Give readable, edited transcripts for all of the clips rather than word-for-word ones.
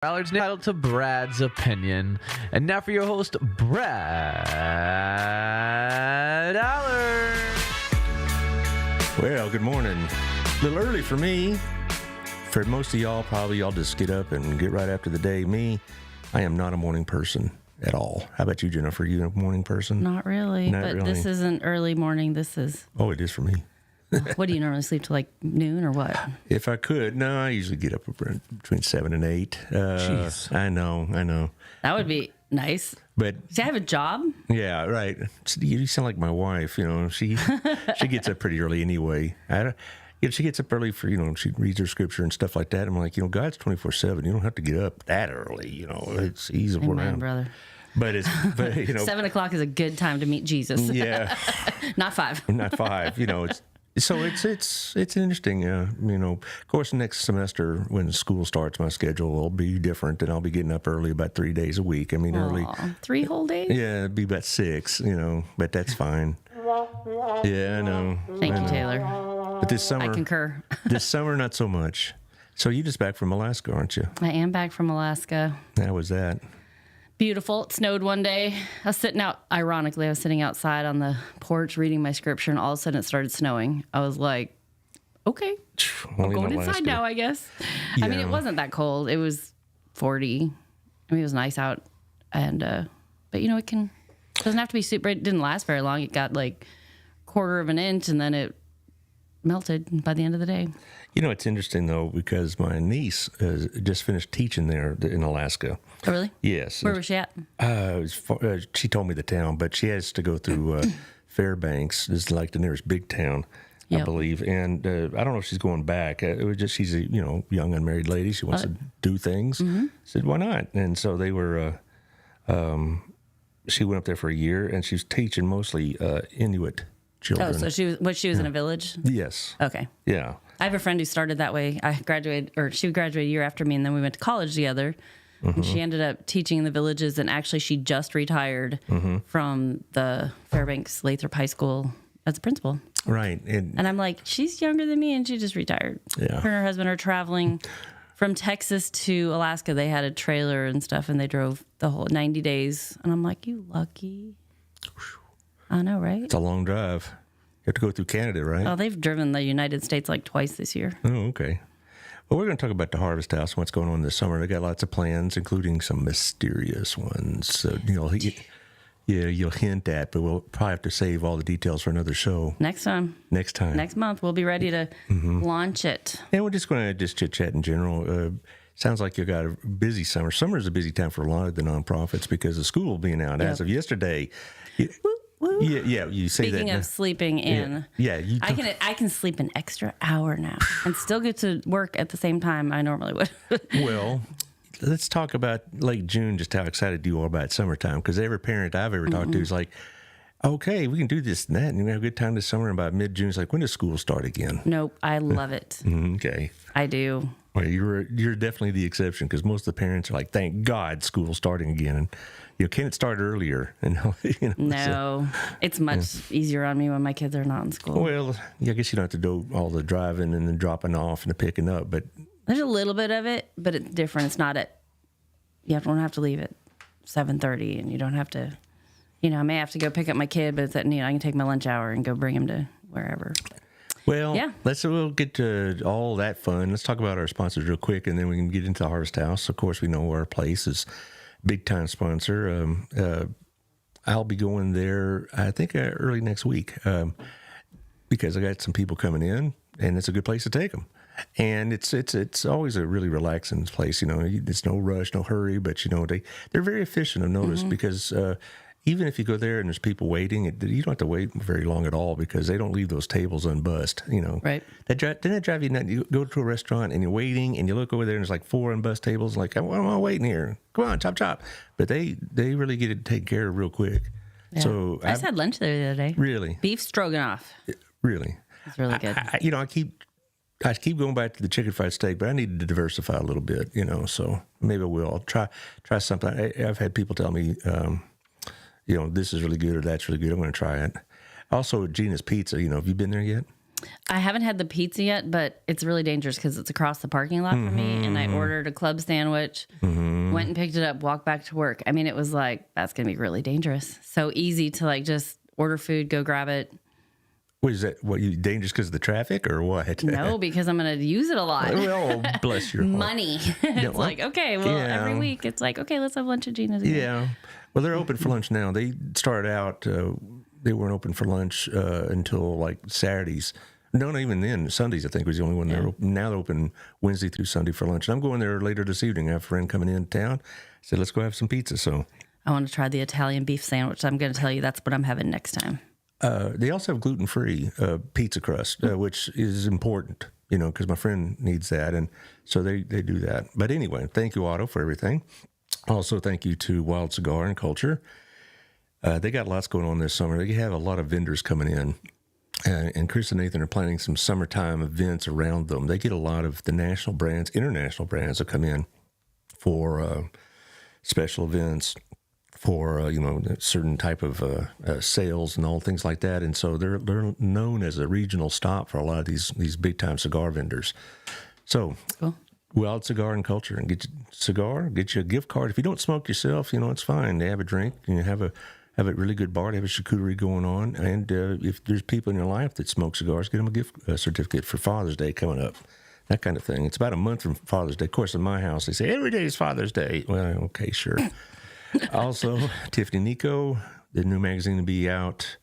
Allard's entitled to Brad's opinion. And now for your host, Brad Allard. Well, good morning. A little early for me. For most of y'all, probably y'all just get up and get right after the day. Me, I am not a morning person at all. How about you, Jennifer? You a morning person? Not really, Not but really. this isn't early morning. This is, Oh, it is for me. what do you normally sleep till like noon or what? If I could, no, I usually get up between 7 and 8. Jeez. I know. That would be nice. But See, I have a job. yeah, right. You sound like my wife. You know, she gets up pretty early anyway. She gets up early for, she reads her scripture and stuff like that. I'm like, God's 24/7. You don't have to get up that early. It's easy Amen, around. brother. But 7 o'clock is a good time to meet Jesus. yeah, Not 5. not 5. It's interesting. Of course, next semester when school starts, my schedule will be different, and I'll be getting up early about 3 days a week. I mean, early. Aw, 3 whole days? Yeah, it'd be about 6. But that's fine. Yeah, I know. Thank you, Taylor. But this summer, I concur. this summer, not so much. So you just back from Alaska, aren't you? I am back from Alaska. How was that? Beautiful. It snowed one day. I was sitting outside on the porch reading my scripture, and all of a sudden it started snowing. I was like, okay, I'm Only in going inside Alaska. now, I guess. I mean, Yeah. it wasn't that cold. It was 40. I mean, it was nice out. And, but it doesn't have to be super. It didn't last very long. It got like 1/4 of an inch, and then it melted by the end of the day. It's interesting, though, because my niece just finished teaching there in Alaska. Oh, really? Yes. Where was she at? She told me the town, but she has to go through Fairbanks. This is like the nearest big town, I Yep. believe. And I don't know if she's going back. It was just she's a young unmarried lady. She wants to do things. I said, why not? And so they were. She went up there for a year, and she's teaching mostly Inuit children. Oh, so she was in a village? Yes. Okay. Yeah. I have a friend who started that way. She graduated a year after me, and then we went to college together. And she ended up teaching in the villages, and actually she just retired from the Fairbanks Lathrop High School as a principal. Right. And I'm like, she's younger than me, and she just retired. Yeah. Her and her husband are traveling from Texas to Alaska. They had a trailer and stuff, and they drove the whole 90 days. And I'm like, you lucky. I know, right? It's a long drive. You have to go through Canada, right? Oh, they've driven the United States like twice this year. Oh, okay. Well, we're going to talk about the Harvest House and what's going on this summer. They got lots of plans, including some mysterious ones. So, you'll hint at, but we'll probably have to save all the details for another show Next time. next time. Next month, we'll be ready to launch it. And we're just going to just chit-chat in general. Sounds like you got a busy summer. Summer is a busy time for a lot of the nonprofits because of school being out. As of yesterday, Woo. yeah, you say Speaking that. of sleeping in, Yeah, I can sleep an extra hour now and still get to work at the same time I normally would. Well, let's talk about late June, just how excited you are about summertime. Because every parent I've ever talked to is like, okay, we can do this and that, and we have a good time this summer. And by mid-June, it's like, when does school start again? Nope, I love it. Okay. I do. Well, you're definitely the exception because most of the parents are like, thank God school's starting again. And, can it start earlier? And No, it's much easier on me when my kids are not in school. Well, I guess you don't have to do all the driving and then dropping off and the picking up, but There's a little bit of it, but it's different. It's not you don't have to leave at 7:30, and you don't have to, I may have to go pick up my kid, but it's at, I can take my lunch hour and go bring him to wherever. well, Yeah. we'll get to all that fun. Let's talk about our sponsors real quick, and then we can get into the Harvest House. Of course, we know our place is big time sponsor. I'll be going there, I think, early next week because I got some people coming in, and it's a good place to take them. And it's always a really relaxing place. It's no rush, no hurry, but they're very efficient. I've noticed because even if you go there and there's people waiting, you don't have to wait very long at all because they don't leave those tables unbussed. Right. Doesn't that drive you nuts? You go to a restaurant and you're waiting and you look over there and there's like 4 unbussed tables. Like, why am I waiting here? Come on, chop, chop. But they really get it taken care of real quick. Yeah. So I just had lunch there the other day. Really? Beef stroganoff. Really? It's really good. I keep going back to the chicken fried steak, but I need to diversify a little bit, so maybe I will. I'll try something. I've had people tell me, this is really good or that's really good. I'm going to try it. Also, Gina's Pizza, have you been there yet? I haven't had the pizza yet, but it's really dangerous because it's across the parking lot for me. And I ordered a club sandwich, went and picked it up, walked back to work. I mean, it was like, that's going to be really dangerous. So easy to like just order food, go grab it. What is that? What, you dangerous because of the traffic or what? No, because I'm going to use it a lot. Well, bless your heart. Money. It's like, okay, well, every week it's like, okay, let's have lunch at Gina's again. Yeah. Well, they're open for lunch now. They started out, they weren't open for lunch until like Saturdays. No, not even then. Sundays, I think, was the only one they're open. Now they're open Wednesday through Sunday for lunch. And I'm going there later this evening. I have a friend coming in town. I said, let's go have some pizza. So I want to try the Italian beef sandwich. I'm going to tell you that's what I'm having next time. they also have gluten-free pizza crust, which is important, because my friend needs that. And so they do that. But anyway, thank you, Otto, for everything. Also, thank you to Wild Cigar and Culture. They got lots going on this summer. They have a lot of vendors coming in. And Chris and Nathan are planning some summertime events around them. They get a lot of the national brands, international brands that come in for special events, for a certain type of sales and all things like that. And so they're known as a regional stop for a lot of these big time cigar vendors. So cool. Wild Cigar and Culture, and get you a cigar, get you a gift card. If you don't smoke yourself, it's fine. They have a drink, and you have a really good bar. They have a charcuterie going on. And if there's people in your life that smoke cigars, get them a gift certificate for Father's Day coming up. That kind of thing. It's about a month from Father's Day. Of course, in my house, they say every day is Father's Day. Well, okay, sure. Also, Tiffany Nico, the new magazine will be out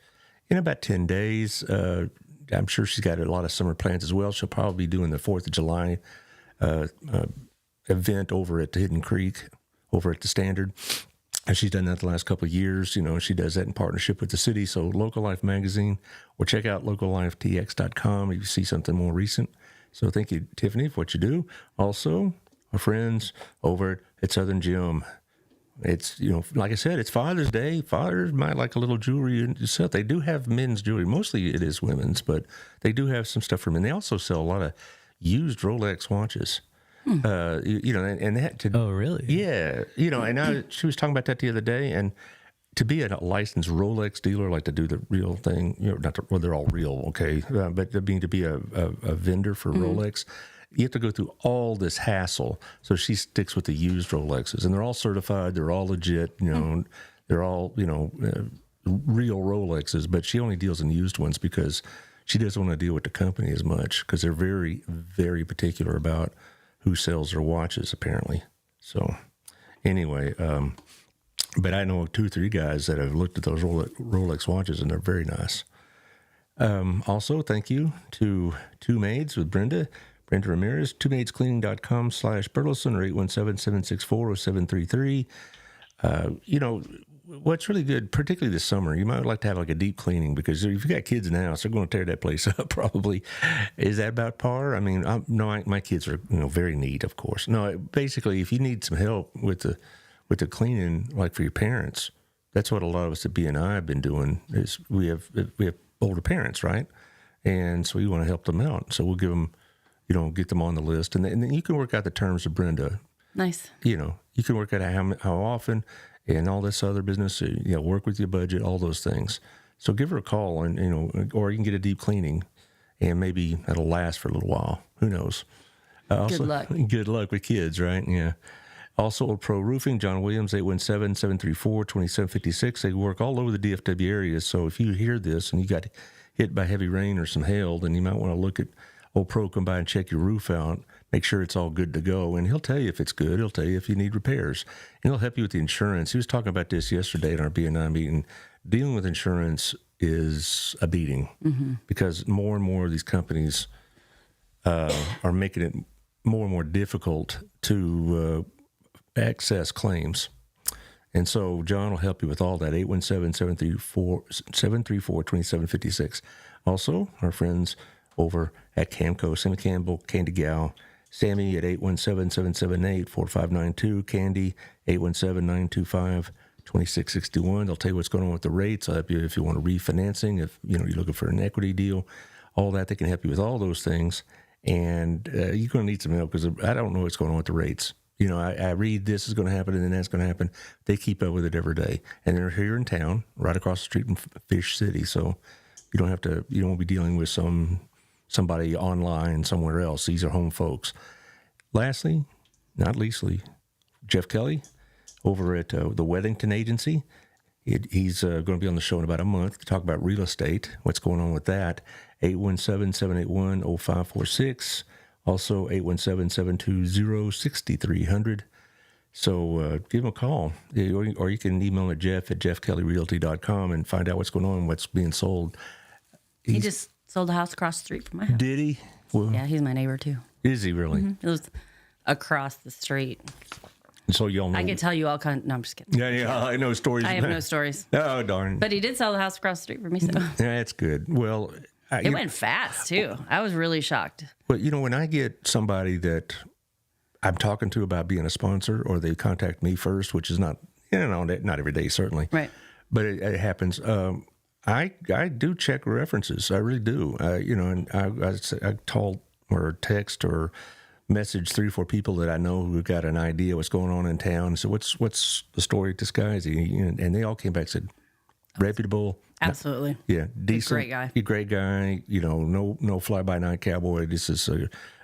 in about 10 days. I'm sure she's got a lot of summer plans as well. She'll probably be doing the 4th of July event over at the Hidden Creek, over at the Standard. And she's done that the last couple of years. She does that in partnership with the city. So Local Life Magazine, or check out locallifetx.com if you see something more recent. So thank you, Tiffany, for what you do. Also, our friends over at Southern Gem. It's, like I said, it's Father's Day. Fathers might like a little jewelry and stuff. They do have men's jewelry. Mostly it is women's, but they do have some stuff for men. They also sell a lot of used Rolex watches. And that Oh, really? Yeah. And she was talking about that the other day. And to be a licensed Rolex dealer, like to do the real thing, they're all real, okay. But to be a vendor for Rolex, you have to go through all this hassle. So she sticks with the used Rolexes, and they're all certified. They're all legit. They're all real Rolexes. But she only deals in used ones because she doesn't want to deal with the company as much, because they're very, very particular about who sells their watches, apparently. So anyway, but I know 2 or 3 guys that have looked at those Rolex watches, and they're very nice. Also, thank you to Two Maids with Brenda Ramirez, twomaidscleaning.com/Burleson, or 817-764-0733. What's really good, particularly this summer, you might like to have like a deep cleaning, because if you've got kids in the house, they're going to tear that place up probably. Is that about par? I mean, my kids are very neat, of course. No, basically, if you need some help with the cleaning, like for your parents, that's what a lot of us at BNI have been doing. Is we have older parents, right? And so we want to help them out. So we'll give them, get them on the list, and then you can work out the terms of Brenda. Nice. You can work out how often, and all this other business. Work with your budget, all those things. So give her a call, and or you can get a deep cleaning, and maybe that'll last for a little while. Who knows? Also, good luck. Good luck with kids, right? Yeah. Also, Old Pro Roofing, John Williams, 817-734-2756. They work all over the DFW area. So if you hear this and you got hit by heavy rain or some hail, then you might want to look at Old Pro. Come by and check your roof out. Make sure it's all good to go. And he'll tell you if it's good. He'll tell you if you need repairs. And he'll help you with the insurance. He was talking about this yesterday at our BNI meeting. Dealing with insurance is a beating, because more and more of these companies are making it more and more difficult to access claims. And so John will help you with all that. 817-734-2756. Also, our friends over at Camco, Sammy Campbell, Candy Gal, Sammy at 817-778-4592, Candy 817-925-2661. They'll tell you what's going on with the rates. I'll help you if you want a refinancing, if you're looking for an equity deal, all that. They can help you with all those things. And you're going to need some help, because I don't know what's going on with the rates. I read this is going to happen and then that's going to happen. They keep up with it every day. And they're here in town, right across the street in Fish City. So you don't want to be dealing with some somebody online somewhere else. These are home folks. Lastly, not leastly, Jeff Kelly over at the Weddington Agency. He's going to be on the show in about a month to talk about real estate, what's going on with that. 817-781-0546. Also, 817-720-6300. So give him a call. Or you can email at jeff@jeffkellyrealty.com and find out what's going on, what's being sold. He just sold a house across the street from my house. Did he? Well, Yeah, he's my neighbor too. is he really? It was across the street. So y'all know. I could tell you all kinds. No, I'm just kidding. Yeah, I know stories. I have no stories. Oh, darn. But he did sell the house across the street from me, so Yeah, that's good. Well, it went fast too. I was really shocked. Well, when I get somebody that I'm talking to about being a sponsor, or they contact me first, which is not, not every day, certainly. Right. But it happens. I do check references. I really do. And I told or text or message 3 or 4 people that I know who've got an idea what's going on in town. So what's the story at this guy? And they all came back and said, reputable. Absolutely. Yeah, decent. Great guy. Great guy. No fly-by-night cowboy. This is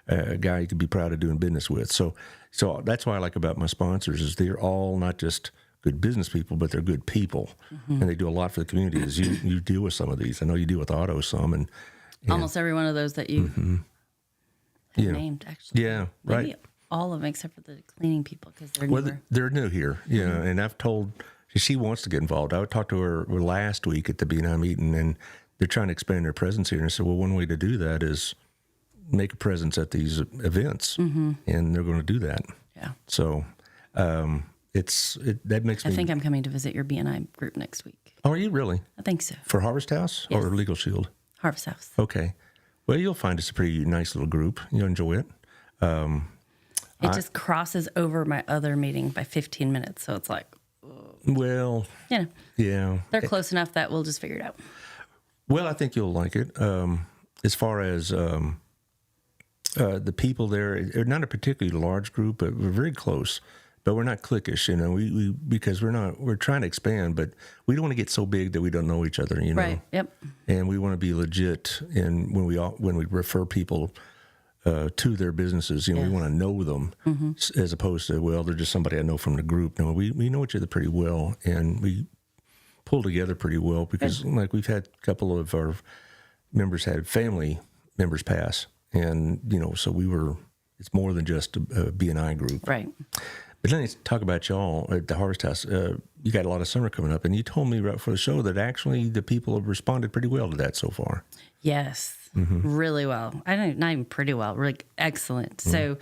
a guy you can be proud of doing business with. So that's what I like about my sponsors is they're all not just good business people, but they're good people, and they do a lot for the community. As you deal with some of these, I know you deal with Otto some, and Almost every one of those that you named, actually. Yeah, Maybe right. all of them except for the cleaning people because they're Well, newer. they're new here, and I've told she wants to get involved. I talked to her last week at the BNI meeting, and they're trying to expand their presence here. And I said, well, one way to do that is make a presence at these events, and they're going to do that. Yeah. So that makes me. I think I'm coming to visit your BNI group next week. Oh, are you really? I think so. For Harvest House Yes. or Legal Shield? Harvest House. Okay. Well, you'll find it's a pretty nice little group. You'll enjoy it. It just crosses over my other meeting by 15 minutes. So it's like, Well, yeah. they're close enough that we'll just figure it out. Well, I think you'll like it. As far as the people there, they're not a particularly large group, but we're very close. But we're not cliquish, we because we're trying to expand, but we don't want to get so big that we don't know each other, Right. Yep. And we want to be legit. And when we refer people to their businesses, we want to know them as opposed to, well, they're just somebody I know from the group. No, we know each other pretty well, and we pull together pretty well because, like, we've had a couple of our members had family members pass, and so it's more than just a BNI group, Right. But then let's talk about y'all at the Harvest House. You got a lot of summer coming up, and you told me right before the show that actually the people have responded pretty well to that so far. Yes. Really well. Not even pretty well, really excellent. So,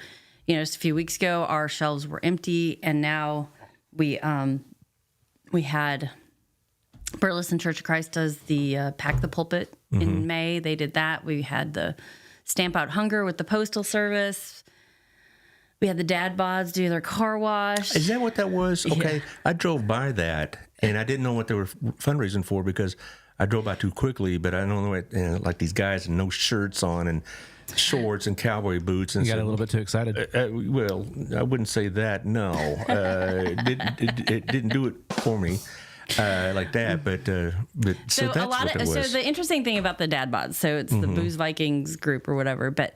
just a few weeks ago, our shelves were empty, and now we had Burleson Church of Christ does the Pack the Pulpit in May. They did that. We had the Stamp Out Hunger with the Postal Service. We had the dad bods do their car wash. Is that what that was? Okay. I drove by that, and I didn't know what they were fundraising for because I drove by too quickly, but I don't know what, like these guys with no shirts on and shorts and cowboy boots. And You got a little bit too excited. Well, I wouldn't say that, no. It didn't do it for me like that, but so that's what it was. So the interesting thing about the dad bods, so it's the Booze Vikings group or whatever, but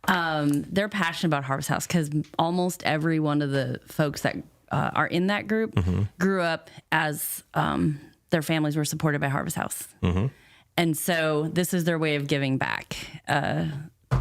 they're passionate about Harvest House because almost every one of the folks that are in that group grew up as their families were supported by Harvest House. And so this is their way of giving back.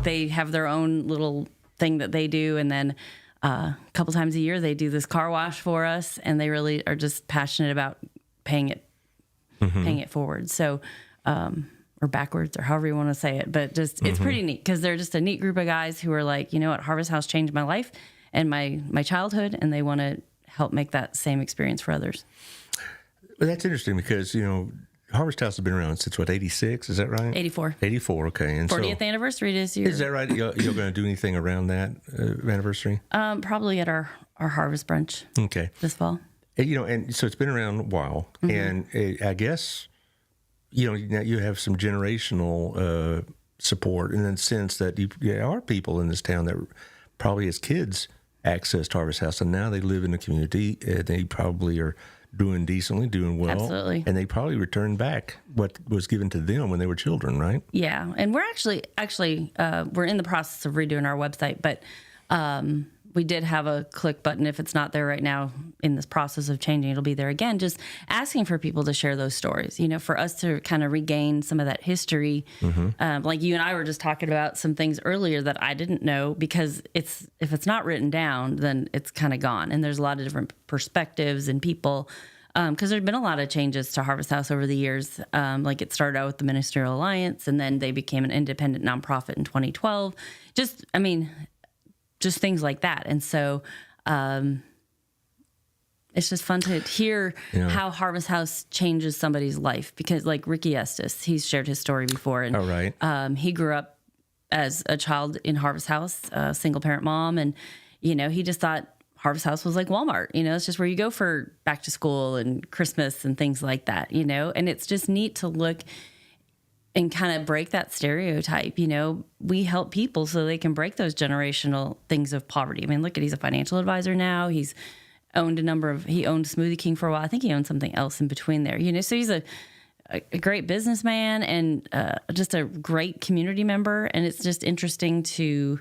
They have their own little thing that they do. And then a couple times a year, they do this car wash for us. And they really are just passionate about paying it forward. So, or backwards, or however you want to say it. But just it's pretty neat because they're just a neat group of guys who are like, you know what, Harvest House changed my life and my childhood, and they want to help make that same experience for others. Well, that's interesting because, Harvest House has been around since, 86? Is that right? 84. 84, okay. And 40th anniversary this year. Is that right? You're going to do anything around that anniversary? Probably at our harvest brunch Okay. this fall. And so it's been around a while, and I guess, now you have some generational support in the sense that there are people in this town that probably as kids accessed Harvest House, and now they live in the community. They probably are doing decently, doing well. Absolutely. And they probably returned back what was given to them when they were children, right? Yeah. And we're actually, we're in the process of redoing our website, but we did have a click button. If it's not there right now in this process of changing, it'll be there again. Just asking for people to share those stories, for us to kind of regain some of that history. Like you and I were just talking about some things earlier that I didn't know, because if it's not written down, then it's kind of gone. And there's a lot of different perspectives and people, because there's been a lot of changes to Harvest House over the years. Like it started out with the Ministerial Alliance, and then they became an independent nonprofit in 2012. Just things like that. And so it's just fun to hear how Harvest House changes somebody's life, because like Ricky Estes, he's shared his story before. And he grew up as a child in Harvest House, a single parent mom. And, he just thought Harvest House was like Walmart. It's just where you go for back to school and Christmas and things like that, and it's just neat to look and kind of break that stereotype. We help people so they can break those generational things of poverty. I mean, look he's a financial advisor now. He's owned he owned Smoothie King for a while. I think he owned something else in between there, so he's a great businessman and just a great community member. And it's just interesting to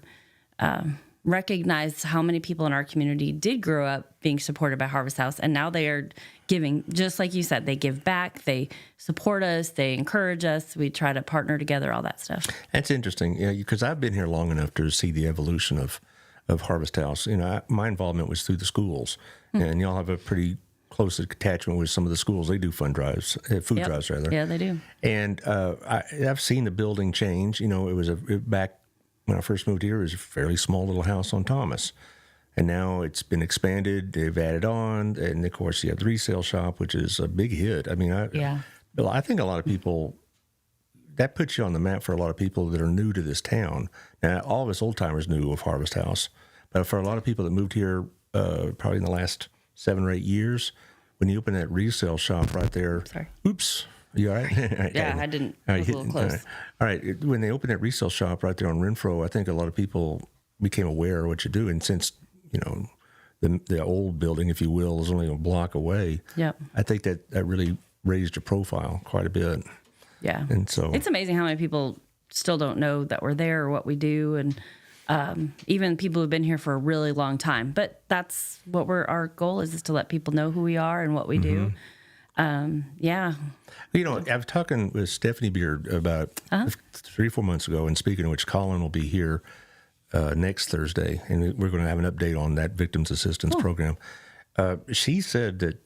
recognize how many people in our community did grow up being supported by Harvest House, and now they are giving, just like you said. They give back, they support us, they encourage us, we try to partner together, all that stuff. That's interesting, because I've been here long enough to see the evolution of Harvest House. My involvement was through the schools, and y'all have a pretty close attachment with some of the schools. They do food drives rather. Yeah, they do. And I've seen the building change. It was back when I first moved here, it was a fairly small little house on Thomas. And now it's been expanded. They've added on. And, of course, you have the resale shop, which is a big hit. I mean, I think a lot of people, that puts you on the map for a lot of people that are new to this town. Now, all of us old-timers knew of Harvest House. But for a lot of people that moved here probably in the last 7 or 8 years, when you open that resale shop right there. Sorry. Oops. You all right? Yeah, I didn't. I was a little close. All right. When they opened that resale shop right there on Renfro, I think a lot of people became aware of what you do. And since, the old building, if you will, is only a block away, I think that really raised your profile quite a bit. Yeah. And so it's amazing how many people still don't know that we're there or what we do. And even people who've been here for a really long time. But that's what our goal is to let people know who we are and what we do. Yeah. I was talking with Stephanie Beard about 3 or 4 months ago, and speaking of which, Colin will be here next Thursday, and we're going to have an update on that victims assistance program. She said that,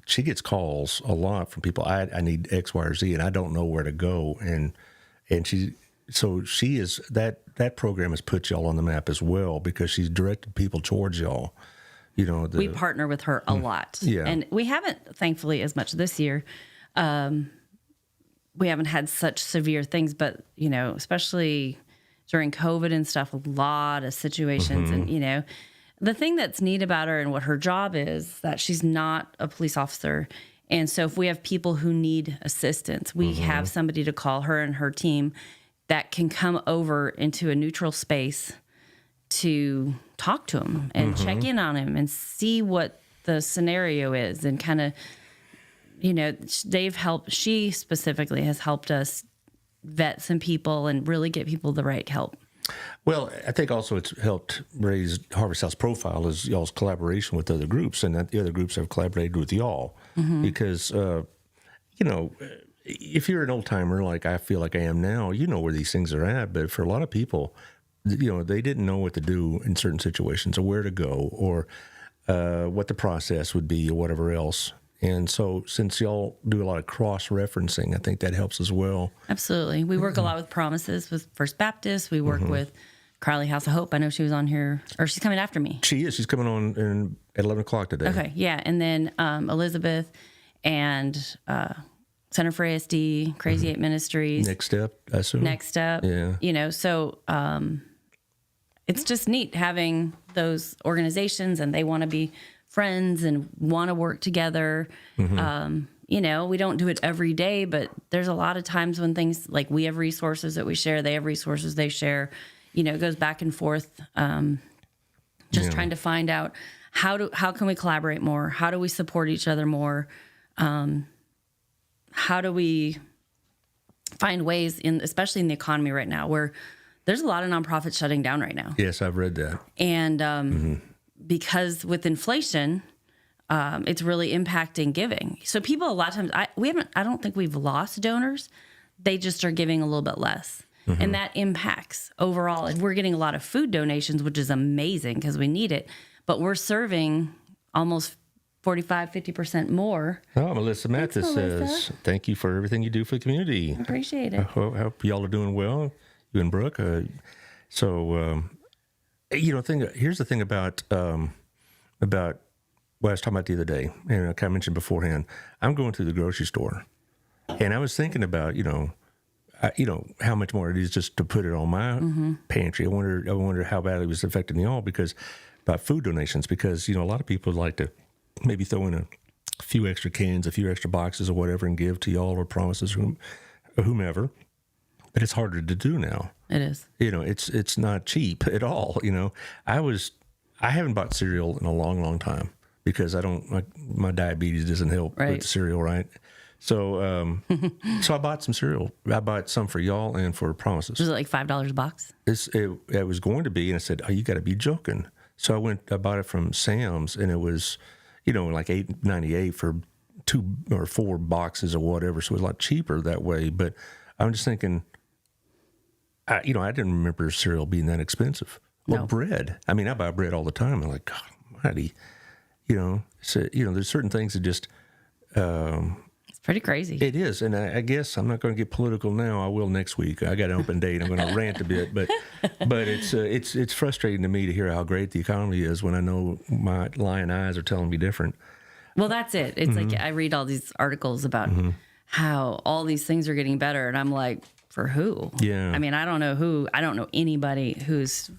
she gets calls a lot from people. I need X, Y, or Z, and I don't know where to go. And she is that program has put y'all on the map as well, because she's directed people towards y'all. We partner with her a lot. Yeah. And we haven't, thankfully, as much this year. We haven't had such severe things, but, especially during COVID and stuff, a lot of situations. And, the thing that's neat about her and what her job is that she's not a police officer. And so if we have people who need assistance, we have somebody to call, her and her team, that can come over into a neutral space to talk to him and check in on him and see what the scenario is, and kind of, she specifically has helped us vet some people and really get people the right help. Well, I think also it's helped raise Harvest House profile is y'all's collaboration with other groups, and that the other groups have collaborated with y'all. Because, if you're an old timer like I feel like I am now, you know where these things are at. But for a lot of people, they didn't know what to do in certain situations, or where to go, or what the process would be, or whatever else. And so since y'all do a lot of cross-referencing, I think that helps as well. Absolutely. We work a lot with Promises with First Baptist. We work with Crowley House of Hope. I know she was on here, or she's coming after me. She is. She's coming on at 11 o'clock today. Okay, yeah. And then Elizabeth and Center for ASD, Crazy 8 Ministries. Next Step, I assume. Next Step. Yeah. So it's just neat having those organizations, and they want to be friends and want to work together. We don't do it every day, but there's a lot of times when things like we have resources that we share, they have resources they share, it goes back and forth. Trying to find out how can we collaborate more? How do we support each other more? How do we find ways especially in the economy right now, where there's a lot of nonprofits shutting down right now. Yes, I've read that. And because with inflation, it's really impacting giving. So people, a lot of times, I don't think we've lost donors. They just are giving a little bit less. And that impacts overall. And we're getting a lot of food donations, which is amazing because we need it. But we're serving almost 50% more. Oh, Melissa Mathis says, thank you for everything you do for the community. Appreciate I it. hope y'all are doing well, you and Brooke. Here's the thing about what I was talking about the other day, and I kind of mentioned beforehand. I'm going to the grocery store, and I was thinking about, how much more it is just to put it on my pantry. I wonder how badly it was affecting y'all about food donations, because, a lot of people like to maybe throw in a few extra cans, a few extra boxes or whatever and give to y'all or promises or whomever. But it's harder to do now. It is. It's not cheap at all. I haven't bought cereal in a long, long time because my diabetes doesn't help with the cereal, right? So, so I bought some cereal. I bought some for y'all and for promises. Was it like $5 a box? It was going to be, and I said, "Oh, you got to be joking." So I bought it from Sam's, and it was, like $8.98 for 2 or 4 boxes or whatever. So it was a lot cheaper that way. But I'm just thinking, I didn't remember cereal being that expensive. Or bread. I mean, I buy bread all the time. I'm like, God almighty, So, there's certain things that just, it's pretty crazy. It is. And I guess I'm not going to get political now. I will next week. I got an open date. I'm going to rant a bit, but it's frustrating to me to hear how great the economy is when I know my lying eyes are telling me different. Well, that's it. It's like I read all these articles about how all these things are getting better, and I'm like, for who? Yeah. I mean, I don't know who. I don't know anybody who's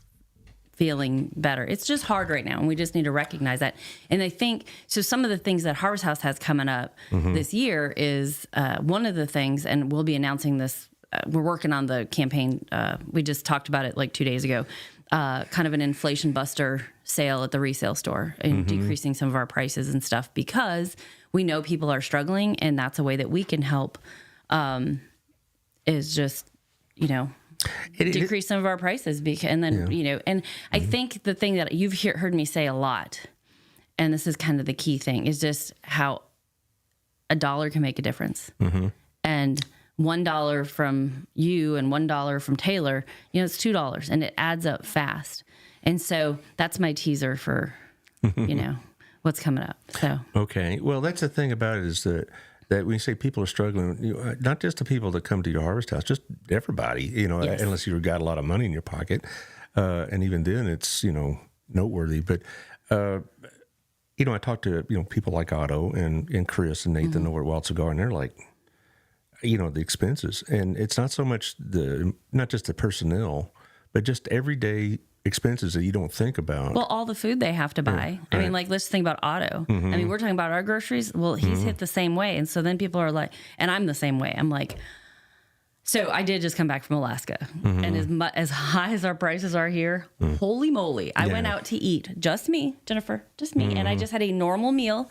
feeling better. It's just hard right now, and we just need to recognize that. And I think, so some of the things that Harvest House has coming up this year is one of the things, and we'll be announcing this, we're working on the campaign. We just talked about it like 2 days ago, kind of an inflation buster sale at the resale store and decreasing some of our prices and stuff, because we know people are struggling, and that's a way that we can help, is just, decrease some of our prices, and then and I think the thing that you've heard me say a lot, and this is kind of the key thing, is just how $1 can make a difference. And $1 from you and $1 from Taylor, it's $2, and it adds up fast. And so that's my teaser for what's coming up. So okay, well, that's the thing about it, is that when you say people are struggling, not just the people that come to your Harvest House, just everybody, unless you've got a lot of money in your pocket. And even then it's, noteworthy. But, I talked to, people like Otto and Chris and Nathan over at Wild Cigar, and they're like, the expenses. And it's not so much not just the personnel, but just everyday expenses that you don't think about. Well, all the food they have to buy. I mean, like, let's think about Otto. I mean, we're talking about our groceries. Well, he's hit the same way. And so then people are like, and I'm the same way. I'm like, so I did just come back from Alaska. And as high as our prices are here, holy moly. I went out to eat, just me, Jennifer, just me. And I just had a normal meal,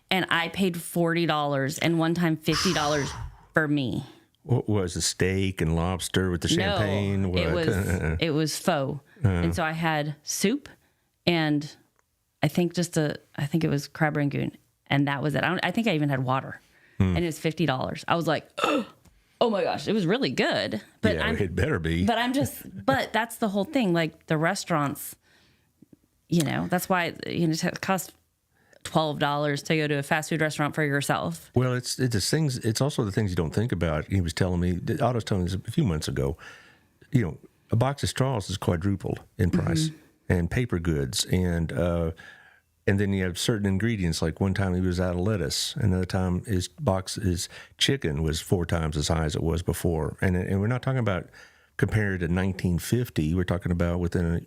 and I paid $40 and one time $50 for me. What was a steak and lobster with the champagne? No, it was faux. And so I had soup, and I think it was crab rangoon, and that was it. I think I even had water, and it was $50. I was like, oh my gosh, it was really good. But it better be. But that's the whole thing. Like the restaurants, that's why it costs $12 to go to a fast food restaurant for yourself. Well, it's the things. It's also the things you don't think about. He was telling me, Otto was telling me this a few months ago. A box of straws is quadrupled in price, and paper goods, and then you have certain ingredients. Like one time he was out of lettuce, another time his chicken was 4 times as high as it was before, and we're not talking about compared to 1950. We're talking about within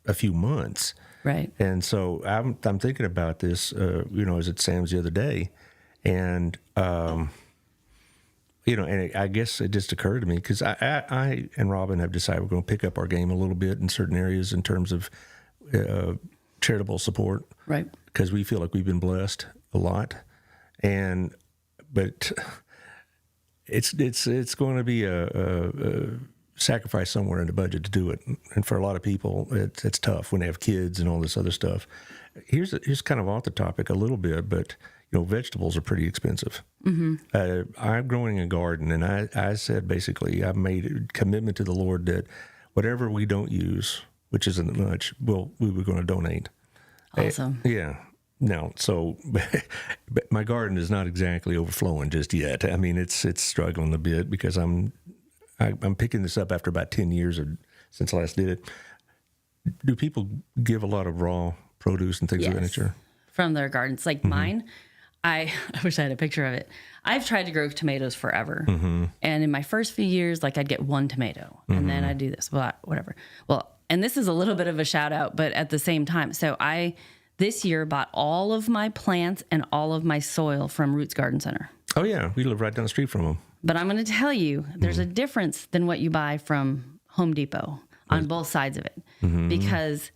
a few months. Right. And so I'm thinking about this, I was at Sam's the other day, and, and I guess it just occurred to me, because I and Robin have decided we're going to pick up our game a little bit in certain areas in terms of charitable support, Right. because we feel like we've been blessed a lot, but it's going to be a sacrifice somewhere in the budget to do it, and for a lot of people, it's tough when they have kids and all this other stuff. Here's kind of off the topic a little bit, but vegetables are pretty expensive. I'm growing a garden, and I said basically I made a commitment to the Lord that whatever we don't use, which isn't much, we were going to donate. Awesome. Yeah. No, so but my garden is not exactly overflowing just yet. I mean, it's struggling a bit because I'm picking this up after about 10 years since I last did it. Do people give a lot of raw produce and things of that nature? From their gardens. Like mine, I wish I had a picture of it. I've tried to grow tomatoes forever. And in my first few years, like I'd get one tomato and then I'd do this, whatever. Well, and this is a little bit of a shout out, but at the same time. So I, this year, bought all of my plants and all of my soil from Roots Garden Center. Oh, yeah. We live right down the street from them. But I'm going to tell you, there's a difference than what you buy from Home Depot on both sides of it. Because,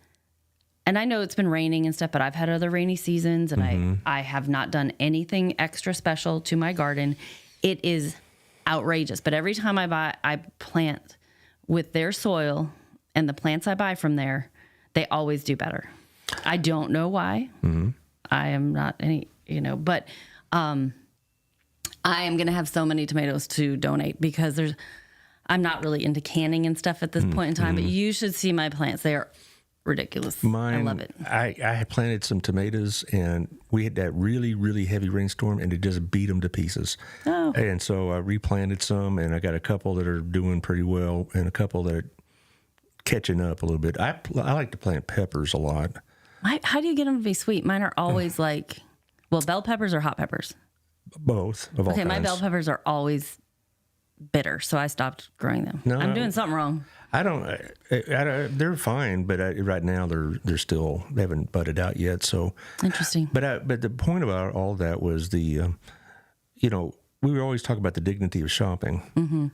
and I know it's been raining and stuff, but I've had other rainy seasons and I have not done anything extra special to my garden. It is outrageous. But every time I plant with their soil and the plants I buy from there, they always do better. I don't know why. I am not any, but I am going to have so many tomatoes to donate because I'm not really into canning and stuff at this point in time, but you should see my plants. They are ridiculous. Mine, I love it. I had planted some tomatoes, and we had that really, really heavy rainstorm, and it just beat them to pieces. Oh. And so I replanted some, and I got a couple that are doing pretty well, and a couple that are catching up a little bit. I like to plant peppers a lot. How do you get them to be sweet? Mine are always bell peppers or hot peppers? Both of all kinds. My bell peppers are always bitter, so I stopped growing them. No, I'm doing something wrong. I don't. They're fine, but right now they haven't budded out yet. So interesting. But the point about all that was we were always talking about the dignity of shopping.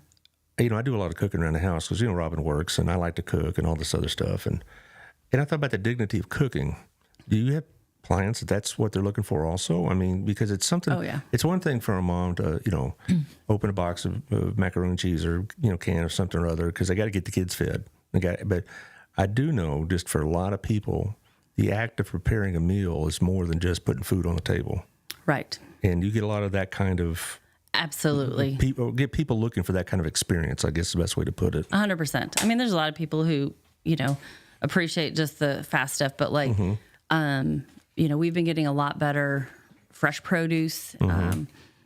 I do a lot of cooking around the house because Robin works, and I like to cook and all this other stuff, and I thought about the dignity of cooking. Do you have clients that's what they're looking for also? I mean, because it's something. Oh, yeah. It's one thing for a mom to open a box of macaroni and cheese or can of something or other because they got to get the kids fed. But I do know just for a lot of people, the act of preparing a meal is more than just putting food on the table. Right. And you get a lot of that kind of. Absolutely. Get people looking for that kind of experience, I guess is the best way to put it. 100%. I mean, there's a lot of people who appreciate just the fast stuff, but we've been getting a lot better fresh produce.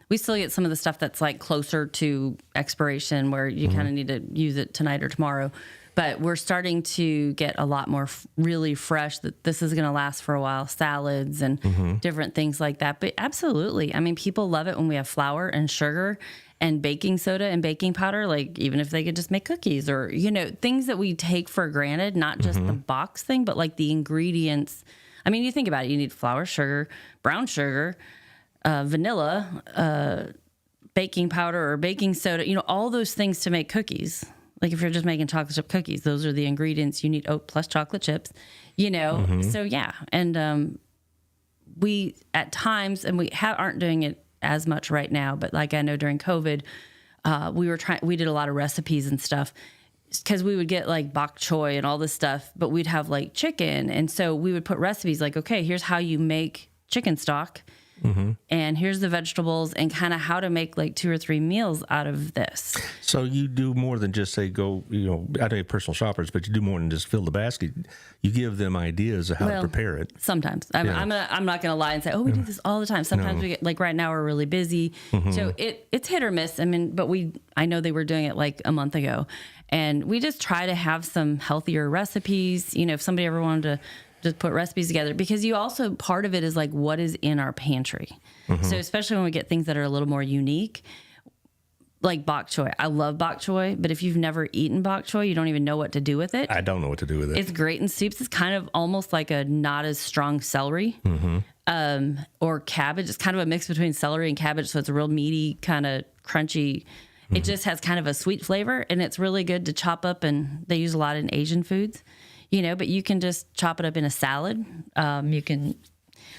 We still get some of the stuff that's like closer to expiration where you kind of need to use it tonight or tomorrow, but we're starting to get a lot more really fresh that this is going to last for a while, salads and different things like that. But absolutely. I mean, people love it when we have flour and sugar and baking soda and baking powder, like even if they could just make cookies or, things that we take for granted, not just the box thing, but like the ingredients. I mean, you think about it, you need flour, sugar, brown sugar, vanilla, baking powder or baking soda, all those things to make cookies. Like if you're just making chocolate chip cookies, those are the ingredients you need. Oh, plus chocolate chips, So yeah. And we at times, and we aren't doing it as much right now, but like I know during COVID, we did a lot of recipes and stuff because we would get like bok choy and all this stuff, but we'd have like chicken. And so we would put recipes like, okay, here's how you make chicken stock. And here's the vegetables and kind of how to make like 2 or 3 meals out of this. So you do more than just say go, I know you're personal shoppers, but you do more than just fill the basket. You give them ideas of how to prepare it. Sometimes. I'm not going to lie and say, we do this all the time. Sometimes we get, like right now we're really busy. So it's hit or miss. I mean, but I know they were doing it like a month ago. And we just try to have some healthier recipes. If somebody ever wanted to just put recipes together, because you also, part of it is like what is in our pantry. So especially when we get things that are a little more unique, like bok choy. I love bok choy, but if you've never eaten bok choy, you don't even know what to do with it. I don't know what to do with it. It's great in soups. It's kind of almost like a not as strong celery or cabbage. It's kind of a mix between celery and cabbage, so it's a real meaty, kind of crunchy. It just has kind of a sweet flavor, and it's really good to chop up, and they use a lot in Asian foods. but you can just chop it up in a salad.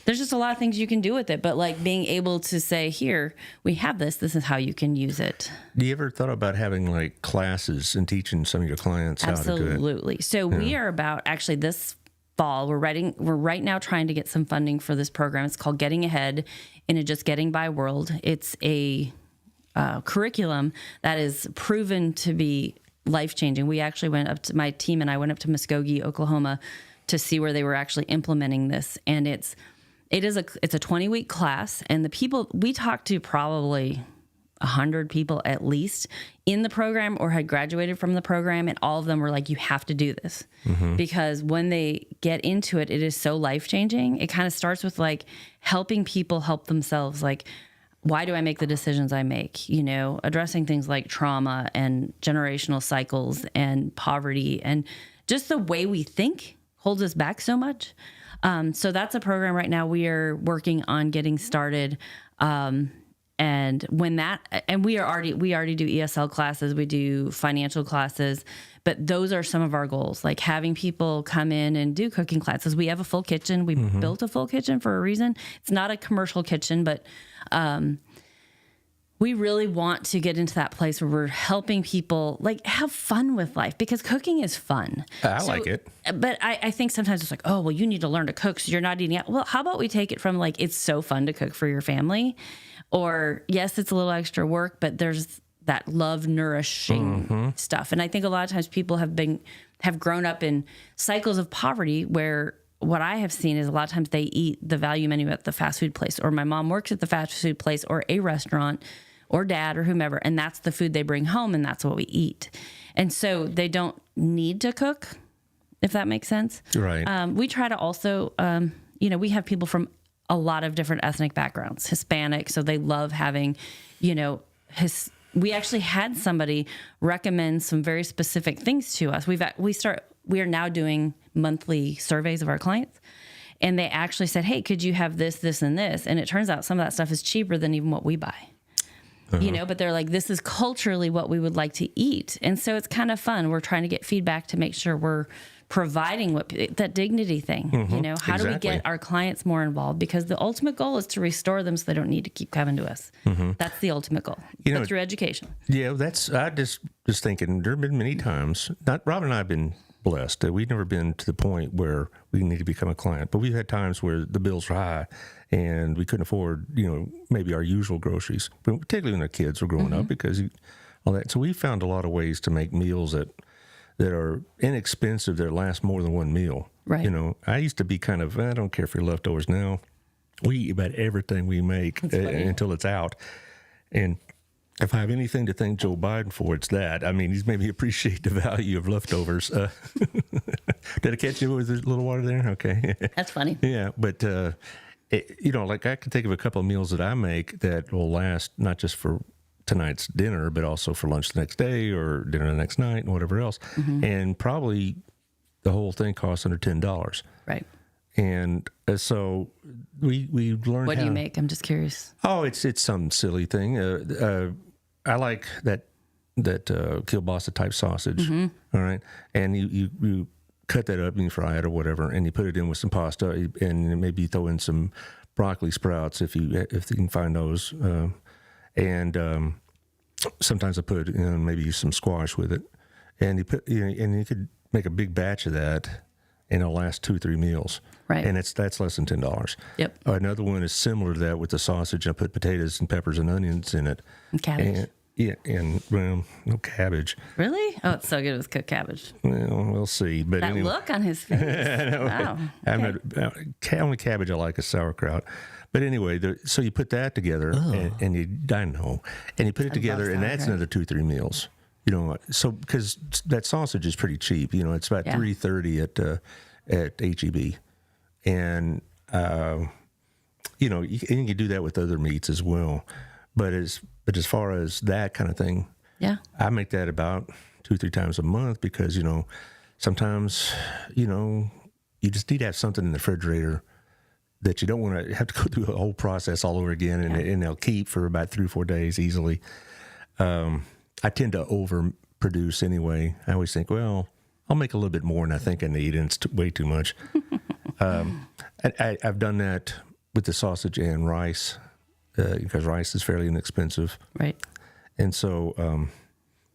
There's just a lot of things you can do with it, but like being able to say, here, we have this is how you can use it. Do you ever thought about having like classes and teaching some of your clients how to do it? Absolutely. So we are about, actually this fall, we're right now trying to get some funding for this program. It's called Getting Ahead in a Just Getting By World. It's a curriculum that is proven to be life-changing. We actually my team and I went up to Muskogee, Oklahoma to see where they were actually implementing this. And it's a 20-week class, and the people we talked to, probably 100 people at least in the program or had graduated from the program, and all of them were like, you have to do this. Because when they get into it, it is so life-changing. It kind of starts with like helping people help themselves. Like, why do I make the decisions I make? Addressing things like trauma and generational cycles and poverty, and just the way we think holds us back so much. So that's a program right now we are working on getting started. And we already do ESL classes, we do financial classes, but those are some of our goals, like having people come in and do cooking classes. We have a full kitchen. We built a full kitchen for a reason. It's not a commercial kitchen, but we really want to get into that place where we're helping people like have fun with life, because cooking is fun. I like it. But I think sometimes it's like, oh, well, you need to learn to cook so you're not eating out. Well, how about we take it from like, it's so fun to cook for your family, or yes, it's a little extra work, but there's that love nourishing stuff. And I think a lot of times people have grown up in cycles of poverty where what I have seen is a lot of times they eat the value menu at the fast food place, or my mom works at the fast food place or a restaurant, or dad or whomever, and that's the food they bring home, and that's what we eat. And so they don't need to cook, if that makes sense. Right. We try to also, we have people from a lot of different ethnic backgrounds, Hispanic, so they love having, we actually had somebody recommend some very specific things to us. We are now doing monthly surveys of our clients, and they actually said, hey, could you have this, this, and this? And it turns out some of that stuff is cheaper than even what we buy. But they're like, this is culturally what we would like to eat. And so it's kind of fun. We're trying to get feedback to make sure we're providing that dignity thing. How do we get our clients more involved? Because the ultimate goal is to restore them so they don't need to keep coming to us. That's the ultimate goal. But through education. Yeah, I just thinking, there have been many times, Rob and I have been blessed. We've never been to the point where we need to become a client, but we've had times where the bills are high and we couldn't afford, maybe our usual groceries, but particularly when the kids were growing up, because all that. So we found a lot of ways to make meals that are inexpensive, that last more than one meal. Right. I used to be kind of, I don't care for your leftovers. Now we eat about everything we make until it's out. And if I have anything to thank Joe Biden for, it's that. I mean, he's made me appreciate the value of leftovers. Did I catch you with a little water there? Okay. That's funny. Yeah, but, like I can think of a couple of meals that I make that will last not just for tonight's dinner, but also for lunch the next day or dinner the next night and whatever else. And probably the whole thing costs under $10. Right. And so we learned. What do you make? I'm just curious. Oh, it's some silly thing. I like that kielbasa type sausage. All right, and you cut that up and you fry it or whatever, and you put it in with some pasta, and maybe you throw in some broccoli sprouts if you can find those, and sometimes I put maybe some squash with it, and you could make a big batch of that, and it'll last 2-3 meals. Right. And that's less than $10. Yep. Another one is similar to that with the sausage. I put potatoes and peppers and onions in it. And cabbage. No cabbage. Really? Oh, it's so good with cooked cabbage. Well, we'll see. But that anyway. Look on his face. Wow. Only cabbage I like is sauerkraut. But anyway, so you put that together, and you put it together, and that's another 2-3 meals. So because that sausage is pretty cheap. It's about $3.30 at HEB. And, you can do that with other meats as well. But as far as that kind of thing, I make that about 2-3 times a month because, sometimes, you just need to have something in the refrigerator that you don't want to have to go through a whole process all over again, and they'll keep for about 3-4 days easily. I tend to overproduce anyway. I always think, well, I'll make a little bit more than I think I need, and it's way too much. I've done that with the sausage and rice because rice is fairly inexpensive. Right. And so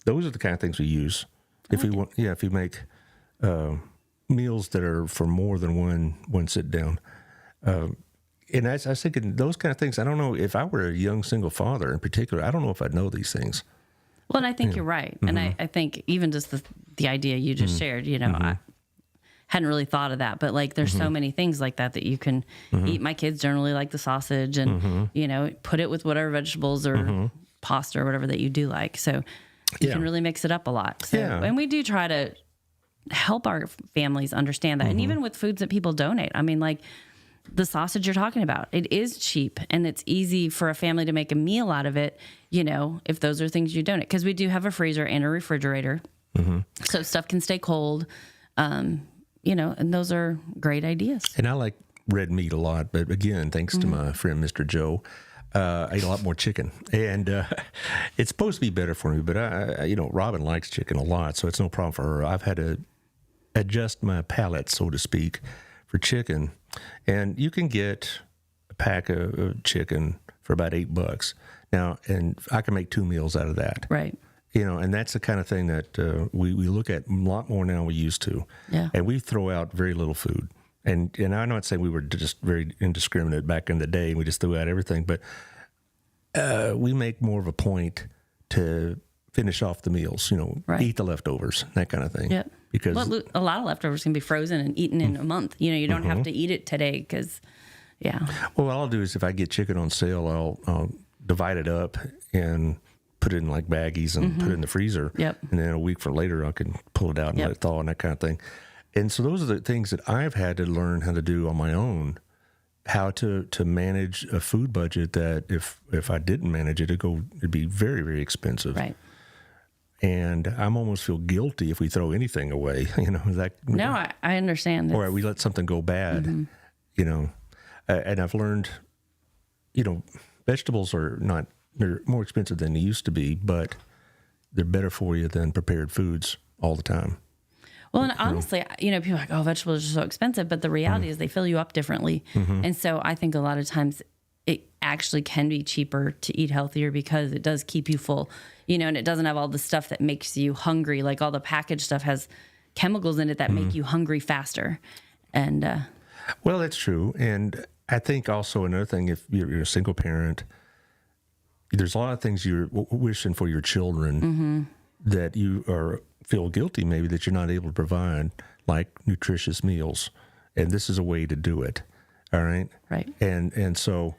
those are the kind of things we use. If you make meals that are for more than one sit down. And I was thinking those kind of things, I don't know if I were a young single father in particular, I don't know if I'd know these things. Well, and I think you're right. And I think even just the idea you just shared, I hadn't really thought of that, but like there's so many things like that you can eat. My kids generally like the sausage and, put it with whatever vegetables or pasta or whatever that you do like. So you can really mix it up a lot. So, and we do try to help our families understand that. And even with foods that people donate, I mean, like the sausage you're talking about, it is cheap and it's easy for a family to make a meal out of it, if those are things you donate. Because we do have a freezer and a refrigerator. So stuff can stay cold. And those are great ideas. And I like red meat a lot, but again, thanks to my friend Mr. Joe, I eat a lot more chicken, and it's supposed to be better for me. But Robin likes chicken a lot, so it's no problem for her. I've had to adjust my palate, so to speak, for chicken, and you can get a pack of chicken for about $8 now, and I can make 2 meals out of that. Right. And that's the kind of thing that we look at a lot more now than we used to. Yeah. And we throw out very little food. And I'm not saying we were just very indiscriminate back in the day and we just threw out everything, but we make more of a point to finish off the meals, eat the leftovers, that kind of thing. Yeah. Because a lot of leftovers can be frozen and eaten in a month. You don't have to eat it today because, Well, what I'll do is if I get chicken on sale, I'll divide it up and put it in like baggies and put it in the freezer. Yep. And then a week from later, I can pull it out and let it thaw and that kind of thing. And so those are the things that I've had to learn how to do on my own, how to manage a food budget that if I didn't manage it, it'd be very, very expensive. Right. And I'm almost feel guilty if we throw anything away, No, I understand. Or we let something go bad, and I've learned, vegetables they're more expensive than they used to be, but they're better for you than prepared foods all the time. Well, and honestly, people are like, oh, vegetables are so expensive, but the reality is they fill you up differently. And so I think a lot of times it actually can be cheaper to eat healthier because it does keep you full, and it doesn't have all the stuff that makes you hungry. Like all the packaged stuff has chemicals in it that make you hungry faster. And well, that's true. And I think also another thing, if you're a single parent, there's a lot of things you're wishing for your children that you feel guilty maybe that you're not able to provide, like nutritious meals. And this is a way to do it. All right. Right. And so,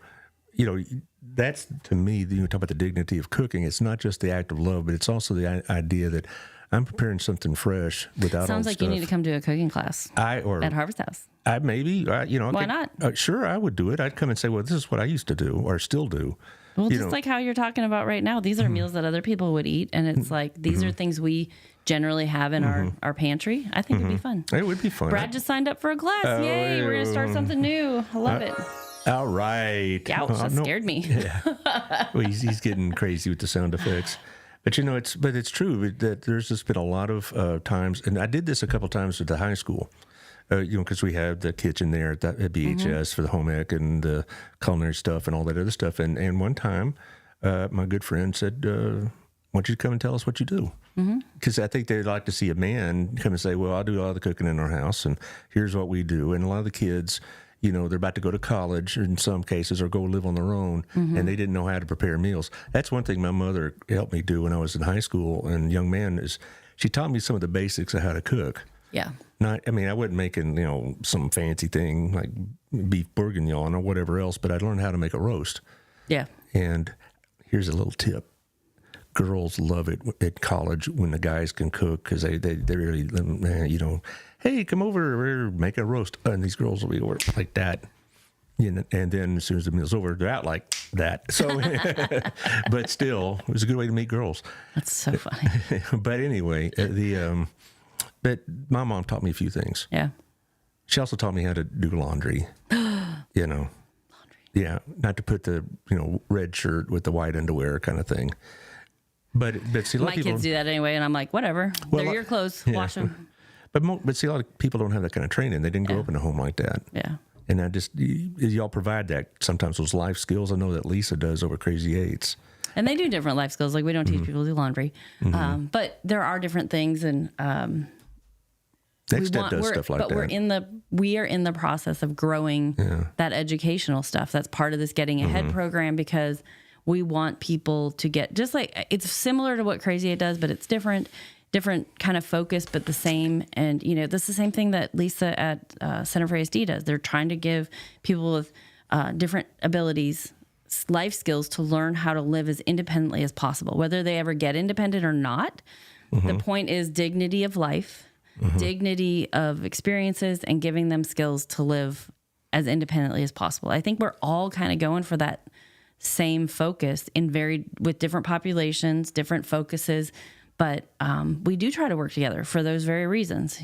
that's to me, talk about the dignity of cooking. It's not just the act of love, but it's also the idea that I'm preparing something fresh without sounds all like stuff. you need to come to a cooking class at Harvest House. Why not? Sure, I would do it. I'd come and say, well, this is what I used to do or still do. Well, just like how you're talking about right now, these are meals that other people would eat. And it's like, these are things we generally have in our pantry. I think it'd be fun. It would be fun. Brad just signed up for a class. Yay, we're going to start something new. I love it. All right. Ouch, that scared me. Yeah. Well, he's getting crazy with the sound effects. But it's true that there's just been a lot of times, and I did this a couple times at the high school, because we had the kitchen there at BHS for the home ec and the culinary stuff and all that other stuff. And one time, my good friend said, "Why don't you come and tell us what you do?" Because I think they'd like to see a man come and say, "Well, I'll do all the cooking in our house, and here's what we do." And a lot of the kids, they're about to go to college in some cases or go live on their own, and they didn't know how to prepare meals. That's one thing my mother helped me do when I was in high school and young man is she taught me some of the basics of how to cook. Yeah. I wasn't making, some fancy thing like beef bourguignon or whatever else, but I learned how to make a roast. Yeah. And here's a little tip. Girls love it at college when the guys can cook because they really, hey, come over, we're making a roast. And these girls will be over like that. And then as soon as the meal's over, they're out like that. So, but still, it was a good way to meet girls. That's so funny. But anyway, but my mom taught me a few things. Yeah. She also taught me how to do laundry. Laundry. Yeah, not to put the red shirt with the white underwear kind of thing. But see, a lot My of people, kids do that anyway, and I'm like, whatever. They're your clothes. Wash them. But see, a lot of people don't have that kind of training. They didn't grow up in a home like that. Yeah. And y'all provide that sometimes, those life skills. I know that Lisa does over Crazy Eights. And they do different life skills. Like we don't teach people to do laundry, but there are different things. And Next Step does stuff like that. We are in the process of growing that educational stuff. That's part of this Getting Ahead program, because we want people to get, just like, it's similar to what Crazy Eight does, but it's different kind of focus, but the same. And, this is the same thing that Lisa at Center for ASD does. They're trying to give people with different abilities, life skills, to learn how to live as independently as possible, whether they ever get independent or not. The point is dignity of life, dignity of experiences, and giving them skills to live as independently as possible. I think we're all kind of going for that same focus with different populations, different focuses. But we do try to work together for those very reasons,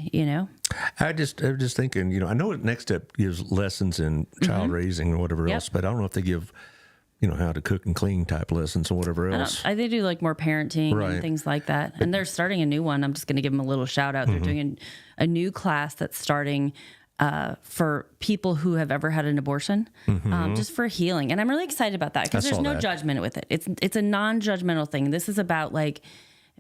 I was just thinking, I know Next Step gives lessons in child raising or whatever else, but I don't know if they give, how to cook and clean type lessons or whatever else. They do like more parenting and things like that. And they're starting a new one. I'm just going to give them a little shout out. They're doing a new class that's starting for people who have ever had an abortion, just for healing. And I'm really excited about that, because there's no judgment with it. It's a non-judgmental thing. This is about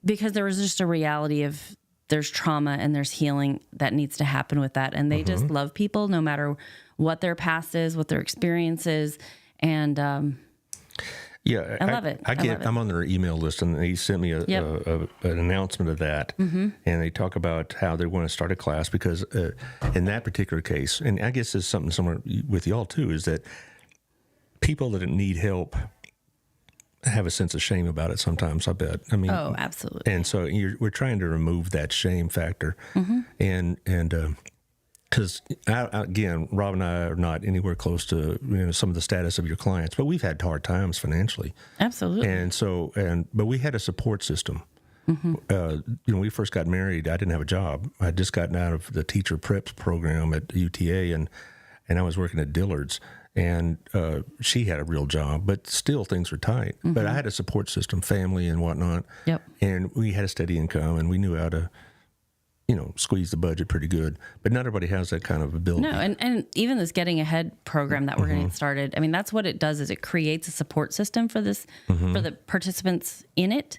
because there was just a reality of there's trauma and there's healing that needs to happen with that. And they just love people no matter what their past is, what their experience is. And I love it. I'm on their email list, and he sent me an announcement of that. And they talk about how they want to start a class, because in that particular case, and I guess there's something somewhere with y'all too, is that people that need help have a sense of shame about it sometimes, I bet. I mean, oh, absolutely. And so we're trying to remove that shame factor. And because, again, Rob and I are not anywhere close to some of the status of your clients, but we've had hard times financially. Absolutely. And so, but we had a support system. When we first got married, I didn't have a job. I had just gotten out of the teacher prep program at UTA, and I was working at Dillard's. And she had a real job, but still things were tight. But I had a support system, family and whatnot. Yep. And we had a steady income, and we knew how to, squeeze the budget pretty good. But not everybody has that kind of ability. No, and even this Getting Ahead program that we're going to get started, I mean, that's what it does, is it creates a support system for this, for the participants in it.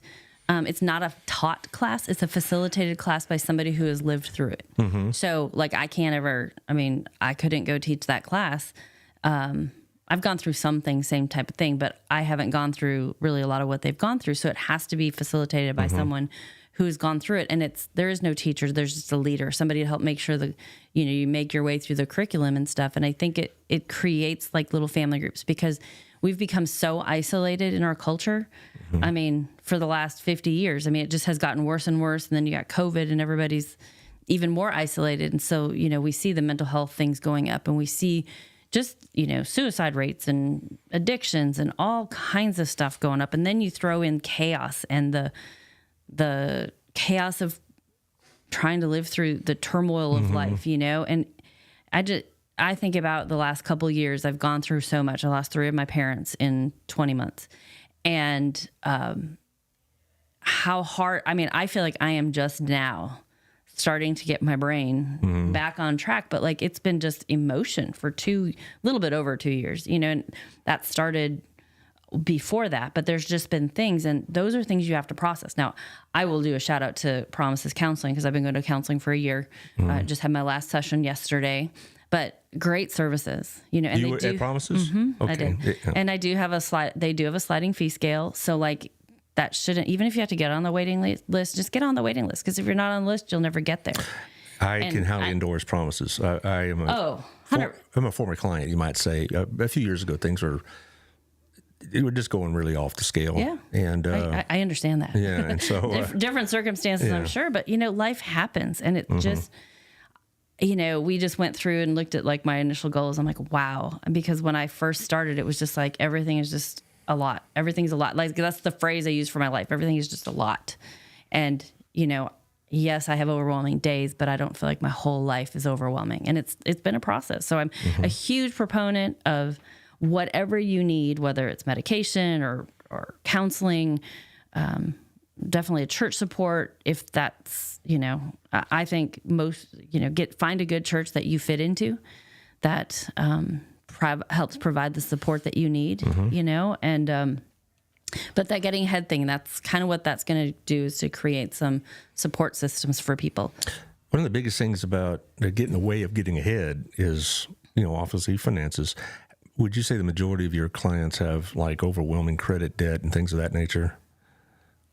It's not a taught class. It's a facilitated class by somebody who has lived through it. So, I couldn't go teach that class. I've gone through some things, same type of thing, but I haven't gone through really a lot of what they've gone through. So it has to be facilitated by someone who's gone through it. And there is no teacher. There's just a leader, somebody to help make sure that, you make your way through the curriculum and stuff. And I think it creates little family groups, because we've become so isolated in our culture. I mean, for the last 50 years, it just has gotten worse and worse. And then you got COVID, and everybody's even more isolated. And so, we see the mental health things going up, and we see just, suicide rates and addictions and all kinds of stuff going up. And then you throw in chaos and the chaos of trying to live through the turmoil of life, and I think about the last couple of years. I've gone through so much. I lost 3 of my parents in 20 months. And how hard, I feel like I am just now starting to get my brain back on track, but it's been just emotion for a little bit over 2 years, and that started before that, but there's just been things, and those are things you have to process. Now, I will do a shout out to Promises Counseling, because I've been going to counseling for a year. Just had my last session yesterday, but great services, and you were at Promises? Okay. I did. Yeah. And they do have a sliding fee scale. So that shouldn't, even if you have to get on the waiting list, just get on the waiting list. Because if you're not on the list, you'll never get there. I can highly endorse Promises. I'm a former client, you might say. A few years ago, things were just going really off the scale. Yeah. And I understand that. Yeah. And so different circumstances, I'm sure. But, life happens. And it just, we just went through and looked at my initial goals. I'm like, wow. Because when I first started, it was just everything is just a lot. Everything's a lot. That's the phrase I use for my life. Everything is just a lot. And, yes, I have overwhelming days, but I don't feel like my whole life is overwhelming. And it's been a process. So I'm a huge proponent of whatever you need, whether it's medication or counseling, definitely a church support if that's, I think most, find a good church that you fit into that helps provide the support that you need, and but that getting ahead thing, that's kind of what that's going to do, is to create some support systems for people. One of the biggest things about getting in the way of getting ahead is, obviously finances. Would you say the majority of your clients have like overwhelming credit debt and things of that nature?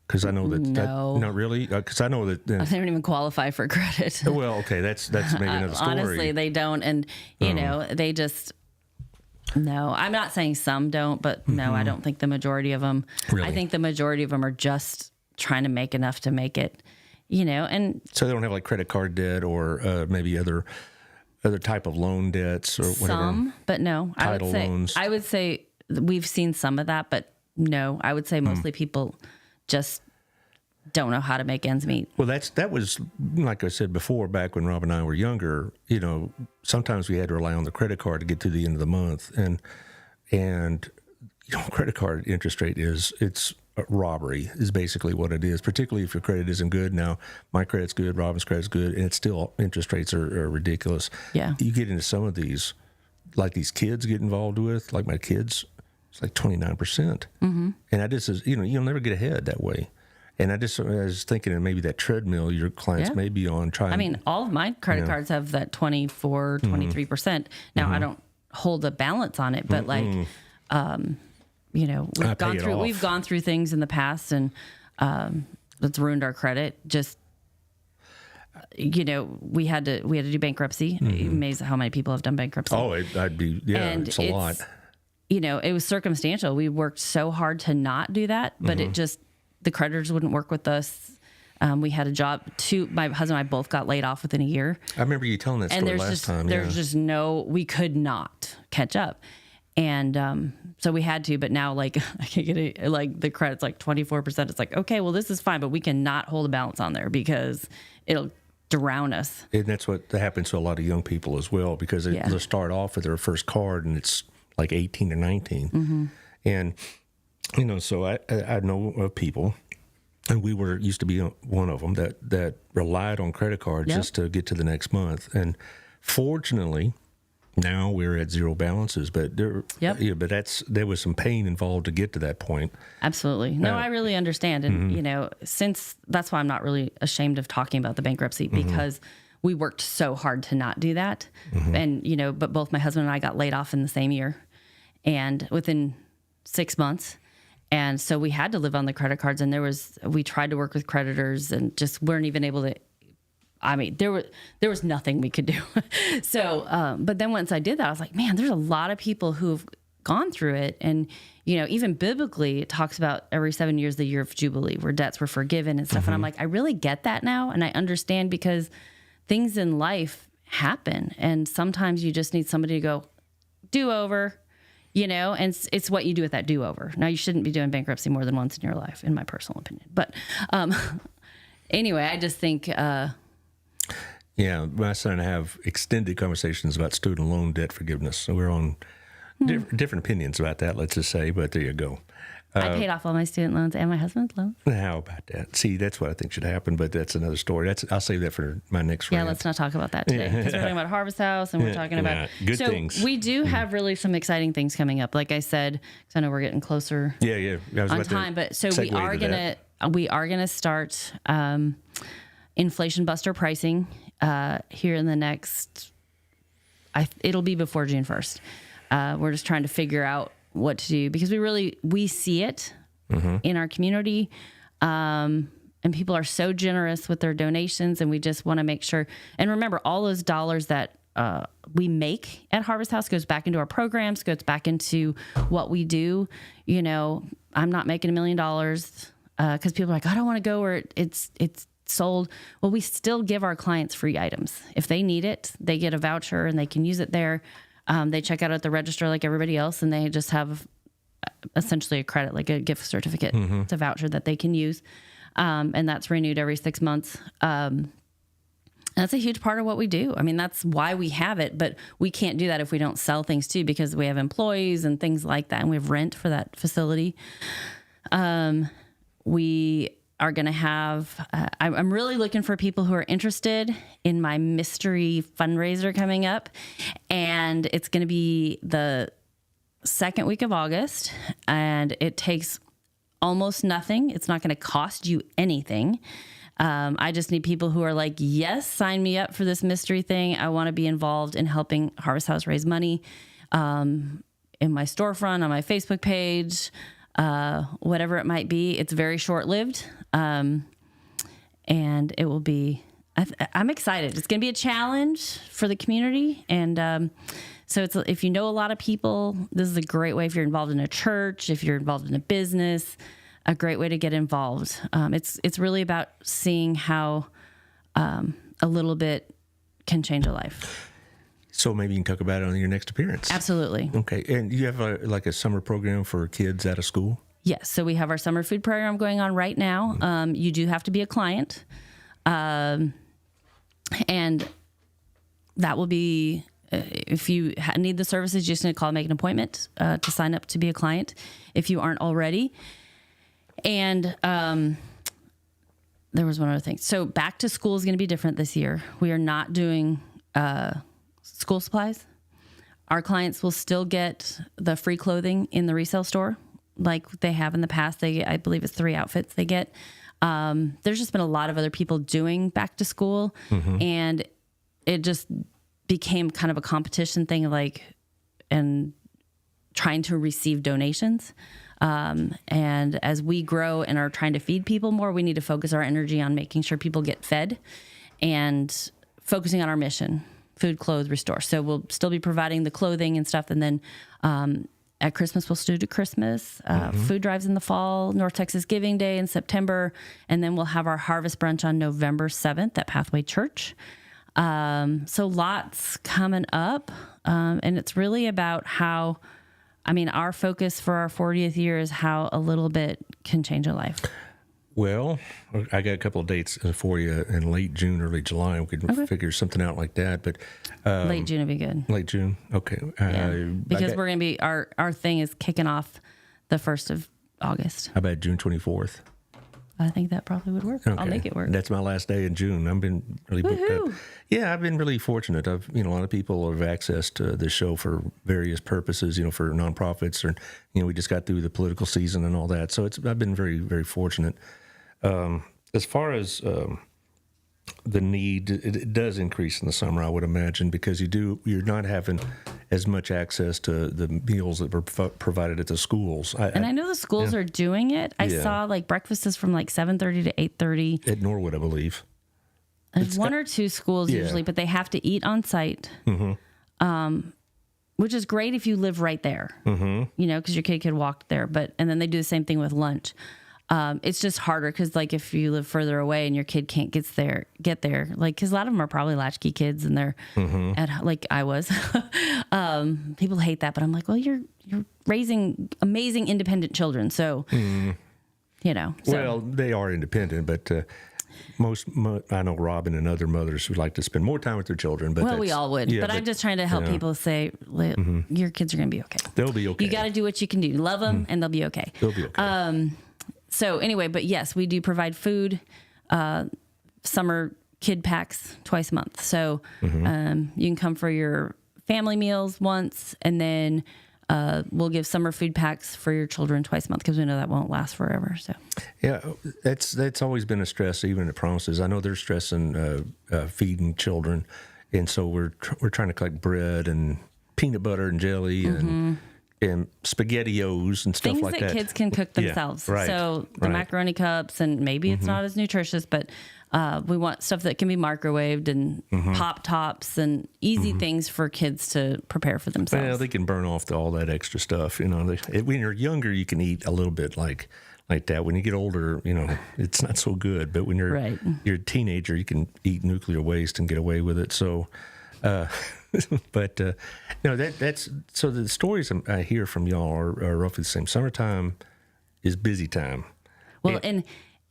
Because I know that, No. Not really. Because I know that They don't even qualify for credit. Well, okay, that's maybe another story. Honestly, they don't, and they just. No, I'm not saying some don't, but no, I don't think the majority of them. Really? I think the majority of them are just trying to make enough to make it, and So they don't have like credit card debt or maybe other type of loan debts or whatever. some, but no. Title loans. I would say we've seen some of that, but no, I would say mostly people just don't know how to make ends meet. Well, that was, like I said before, back when Rob and I were younger, sometimes we had to rely on the credit card to get to the end of the month. And credit card interest rate it's robbery is basically what it is, particularly if your credit isn't good. Now, my credit's good, Robin's credit's good, and it's still, interest rates are ridiculous. Yeah. You get into some of these, like these kids get involved with, like my kids, it's like 29%. Mm-hmm. And I just, you'll never get ahead that way. And I was thinking that maybe that treadmill your clients may be on trying. I mean, all of my credit cards have that 24, 23%. Now, I don't hold a balance on it, but we've gone through things in the past, and that's ruined our credit. Just, we had to do bankruptcy. Amazed how many people have done bankruptcy. Oh, it's a lot. It was circumstantial. We worked so hard to not do that, but it just, the creditors wouldn't work with us. We had a job. My husband and I both got laid off within a year. I remember you telling that story last time. There's just we could not catch up. And so we had to, but now like I can get it, like the credit's like 24%. It's like, okay, well, this is fine, but we cannot hold a balance on there because it'll drown us. And that's what happens to a lot of young people as well, because they'll start off with their first card and it's like 18 or 19. Mm-hmm. And, so I know of people, and we used to be one of them that relied on credit cards just to get to the next month. And fortunately, now we're at zero balances, but there was some pain involved to get to that point. Absolutely. No, I really understand. And, since that's why I'm not really ashamed of talking about the bankruptcy, because we worked so hard to not do that. And, but both my husband and I got laid off in the same year and within 6 months. And so we had to live on the credit cards, and we tried to work with creditors and just weren't even able to. I mean, there was nothing we could do. So, but then once I did that, I was like, man, there's a lot of people who've gone through it. And, even biblically, it talks about every 7 years, the year of Jubilee, where debts were forgiven and stuff. And I'm like, I really get that now. And I understand, because things in life happen. And sometimes you just need somebody to go, do over, and it's what you do with that do over. Now, you shouldn't be doing bankruptcy more than once in your life, in my personal opinion. But anyway, I just think... Yeah, my son and I have extended conversations about student loan debt forgiveness. So we're on different opinions about that, let's just say, but there you go. I paid off all my student loans and my husband's loans. How about that? See, that's what I think should happen, but that's another story. I'll save that for my next rant. Yeah, let's not talk about that today, because we're talking about Harvest House, and we're talking about good things. We do have really some exciting things coming up. Like I said, because I know we're getting closer I was on about time, but so segue we are gonna start inflation buster pricing here in the next. It'll be before June 1st. We're just trying to figure out what to do, because we see it in our community, and people are so generous with their donations, and we just want to make sure. And remember, all those dollars that we make at Harvest House goes back into our programs, goes back into what we do. I'm not making $1 million because people are like, I don't want to go where it's sold. Well, we still give our clients free items. If they need it, they get a voucher and they can use it there. They check out at the register like everybody else, and they just have essentially a credit, like a gift certificate. It's a voucher that they can use. And that's renewed every 6 months. That's a huge part of what we do. I mean, that's why we have it, but we can't do that if we don't sell things too, because we have employees and things like that, and we have rent for that facility. We are going to have, I'm really looking for people who are interested in my mystery fundraiser coming up. And it's going to be the second week of August, and it takes almost nothing. It's not going to cost you anything. I just need people who are like, yes, sign me up for this mystery thing. I want to be involved in helping Harvest House raise money in my storefront, on my Facebook page, whatever it might be. It's very short-lived, and it will be, I'm excited. It's going to be a challenge for the community, and so if you know a lot of people, this is a great way. If you're involved in a church, if you're involved in a business, a great way to get involved. It's really about seeing how a little bit can change a life. So maybe you can talk about it on your next appearance. Absolutely. Okay. And you have a summer program for kids out of school? Yes. So we have our summer food program going on right now. You do have to be a client. And that will be, if you need the services, you just need to call and make an appointment to sign up to be a client if you aren't already. And there was one other thing. So back to school is going to be different this year. We are not doing school supplies. Our clients will still get the free clothing in the resale store like they have in the past. I believe it's 3 outfits they get. There's just been a lot of other people doing back to school, and it just became kind of a competition thing, and trying to receive donations. And as we grow and are trying to feed people more, we need to focus our energy on making sure people get fed and focusing on our mission: food, clothe, restore. So we'll still be providing the clothing and stuff. And then at Christmas, we'll still do Christmas, food drives in the fall, North Texas Giving Day in September. And then we'll have our harvest brunch on November 7th at Pathway Church. So lots coming up. And it's really about how, our focus for our 40th year is how a little bit can change a life. Well, I got a couple of dates for you in late June, early July. We could figure something out like that. But late June would be good. Late June, okay. Because we're going to be, our thing is kicking off the 1st of August. How about June 24th? I think that probably would work. Okay. I'll make it work. That's my last day in June. I've been really booked up. Yeah, I've been really fortunate. A lot of people have access to the show for various purposes, for nonprofits, or, we just got through the political season and all that. So I've been very, very fortunate. As far as the need, it does increase in the summer, I would imagine, because you're not having as much access to the meals that were provided at the schools. I know the schools are doing it. I saw breakfast is from 7:30 to 8:30 at Norwood, I believe. There's 1 or 2 schools usually, but they have to eat on site, which is great if you live right there, because your kid could walk there. And then they do the same thing with lunch. It's just harder because if you live further away and your kid can't get there, because a lot of them are probably latchkey kids and they're at I was. People hate that, but I'm like, well, you're raising amazing independent children, so Well, they are independent, but I know Robin and other mothers would like to spend more time with their children. But we all would. But I'm just trying to help people say, your kids are going to be okay. They'll be okay. You got to do what you can do. Love them, and they'll be okay. They'll be okay. So anyway, but yes, we do provide food, summer kid packs twice a month. So you can come for your family meals once, and then we'll give summer food packs for your children twice a month because we know that won't last forever. So yeah, that's always been a stress, even at Promises. I know they're stressing feeding children, and so we're trying to collect bread and peanut butter and jelly and SpaghettiOs and stuff things like that. Things that kids can cook themselves. Yeah, right, so the macaroni cups, and maybe it's not as nutritious, but we want stuff that can be microwaved and pop tops and easy things for kids to prepare for themselves. Well, they can burn off all that extra stuff. When you're younger, you can eat a little bit like that. When you get older, it's not so good. But when you're a teenager, you can eat nuclear waste and get away with it. So. But that's so the stories I hear from y'all are roughly the same. Summertime is busy time. Well, and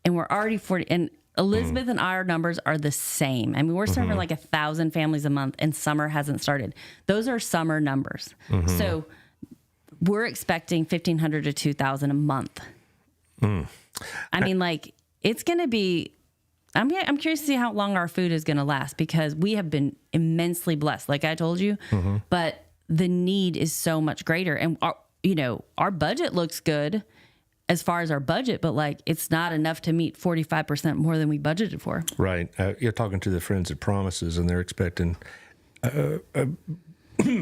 we're already 40, and Elizabeth and our numbers are the same. We're serving 1,000 families a month, and summer hasn't started. Those are summer numbers. So we're expecting 1,500 to 2,000 a month. it's going to be, I'm curious to see how long our food is going to last, because we have been immensely blessed, like I told you, but the need is so much greater. And our budget looks good as far as our budget, but like it's not enough to meet 45% more than we budgeted for. Right. You're talking to the friends at Promises, and they're expecting a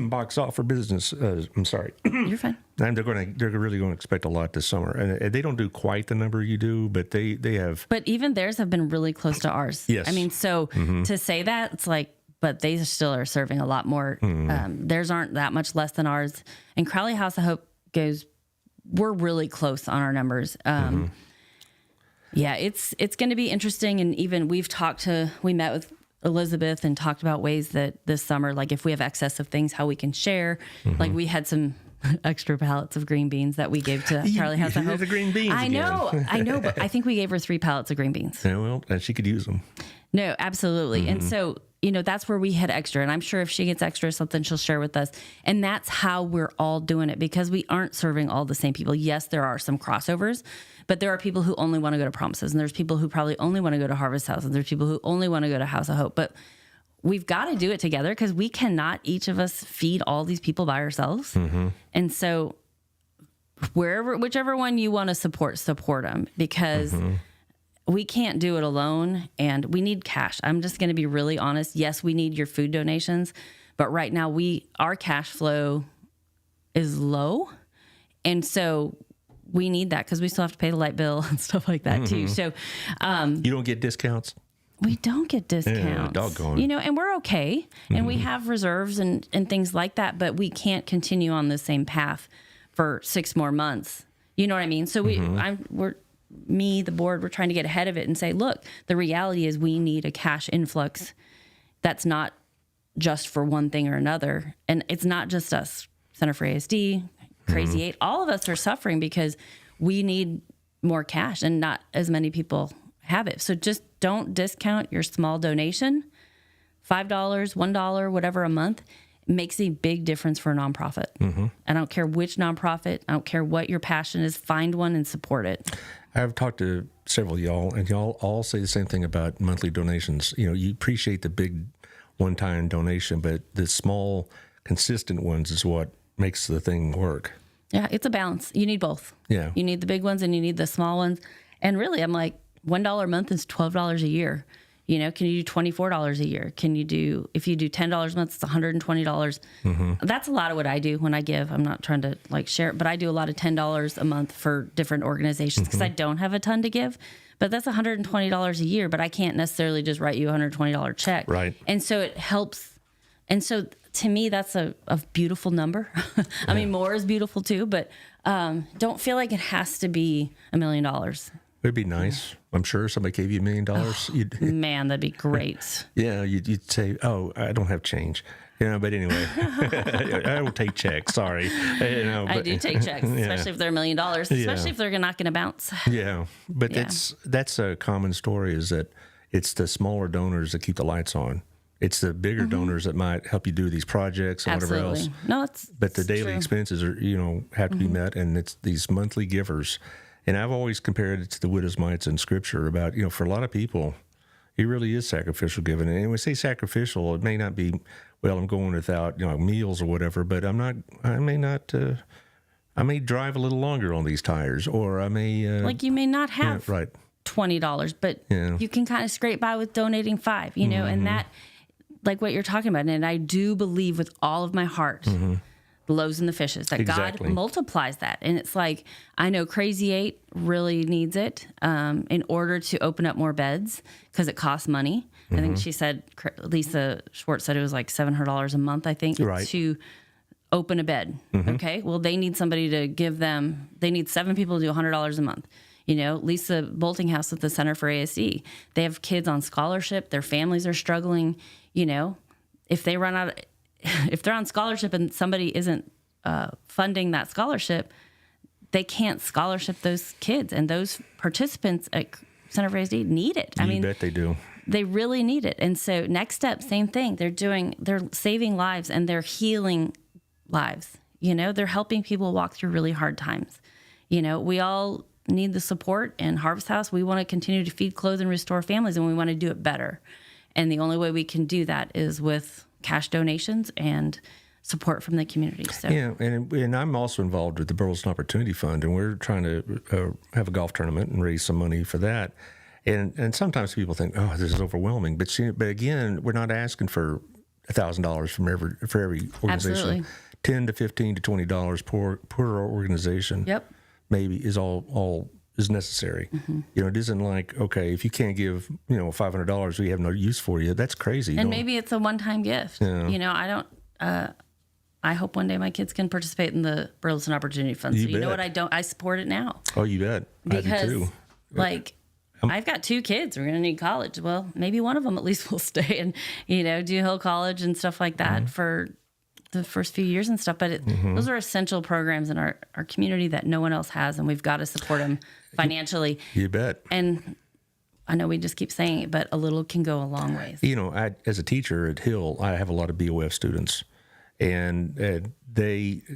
box off for business. I'm sorry. You're fine. And they're really going to expect a lot this summer, and they don't do quite the number you do, but they have. But even theirs have been really close to ours. Yes. I mean, so to say that, it's like, but they still are serving a lot more. Theirs aren't that much less than ours. And Crowley House of Hope we're really close on our numbers. Yeah, it's going to be interesting. And even we met with Elizabeth and talked about ways that this summer, like if we have excess of things, how we can share. Like we had some extra pallets of green beans that we gave to Crowley House of Hope. The green beans. I know, but I think we gave her 3 pallets of green beans. Yeah, well, and she could use them. No, absolutely. And so, that's where we had extra. And I'm sure if she gets extra something, she'll share with us. And that's how we're all doing it, because we aren't serving all the same people. Yes, there are some crossovers, but there are people who only want to go to Promises. And there's people who probably only want to go to Harvest House. And there's people who only want to go to House of Hope. But we've got to do it together, because we cannot each of us feed all these people by ourselves. And so whichever one you want to support them, because we can't do it alone, and we need cash. I'm just going to be really honest. Yes, we need your food donations, but right now our cash flow is low. And so we need that, because we still have to pay the light bill and stuff like that too. So you don't get discounts? We don't get discounts. Yeah, doggone. And we're okay. And we have reserves and things like that, but we can't continue on the same path for 6 more months. You know what I mean? So the board, we're trying to get ahead of it and say, look, the reality is we need a cash influx that's not just for one thing or another. And it's not just us, Center for ASD, Crazy 8, all of us are suffering because we need more cash, and not as many people have it. So just don't discount your small donation. $5, $1, whatever a month makes a big difference for a nonprofit. I don't care which nonprofit. I don't care what your passion is. Find one and support it. I've talked to several of y'all, and y'all all say the same thing about monthly donations. You appreciate the big one-time donation, but the small, consistent ones is what makes the thing work. Yeah, it's a balance. You need both. Yeah. You need the big ones and you need the small ones. And really, I'm like, $1 a month is $12 a year. Can you do $24 a year? If you do $10 a month, it's $120. That's a lot of what I do when I give. I'm not trying to share it, but I do a lot of $10 a month for different organizations, because I don't have a ton to give. But that's $120 a year, but I can't necessarily just write you a $120 check. Right. And so it helps. And so to me, that's a beautiful number. I mean, more is beautiful too, but don't feel like it has to be $1 million. It'd be nice. I'm sure somebody gave you $1 million. Man, that'd be great. Yeah, you'd say, "Oh, I don't have change." But anyway, I don't take checks. Sorry. I do take checks, especially if they're $1 million, especially if they're not going to bounce. Yeah, but that's a common story. Is that it's the smaller donors that keep the lights on. It's the bigger donors that might help you do these projects and whatever else. No, but the daily expenses are have to be met, and it's these monthly givers. And I've always compared it to the widow's mites in Scripture about, for a lot of people, it really is sacrificial giving. And when we say sacrificial, it may not be, well, I'm going without meals or whatever, but I may drive a little longer on these tires, or I may... you may not have $20, but you can kind of scrape by with donating $5, and that, like what you're talking about, and I do believe with all of my heart... the loaves and the fishes, that God multiplies that. And it's like, I know Crazy 8 really needs it in order to open up more beds, because it costs money. I think she said, Lisa Schwartz said it was like $700 a month, I think, to open a bed. Okay, well, they need somebody to give them, they need 7 people to do $100 a month. Lisa Boltinghouse with the Center for ASD, they have kids on scholarship, their families are struggling. If they run out, if they're on scholarship and somebody isn't funding that scholarship, they can't scholarship those kids, and those participants at Center for ASD need it. I mean, bet they do. They really need it. And so Next Step, same thing. They're saving lives, and they're healing lives. They're helping people walk through really hard times. We all need the support. And Harvest House, we want to continue to feed, clothe, and restore families, and we want to do it better. And the only way we can do that is with cash donations and support from the community. So Yeah, and I'm also involved with the Burleson Opportunity Fund, and we're trying to have a golf tournament and raise some money for that. And sometimes people think, oh, this is overwhelming. But again, we're not asking for $1,000 from every organization. Absolutely. $10 to $15 to $20 per organization. Yep. Maybe is all is necessary. It isn't like, okay, if you can't give $500, we have no use for you. That's crazy. And maybe it's a one-time gift. Yeah. I don't. I hope one day my kids can participate in the Burleson Opportunity Fund. So you know bet. what? I support it now. Oh, you bet. Because, I do too. I've got 2 kids. We're going to need college. Well, maybe one of them at least will stay and, do Hill College and stuff like that for the first few years and stuff. But those are essential programs in our community that no one else has, and we've got to support them financially. You bet. And I know we just keep saying it, but a little can go a long ways. As a teacher at Hill, I have a lot of BOF students, and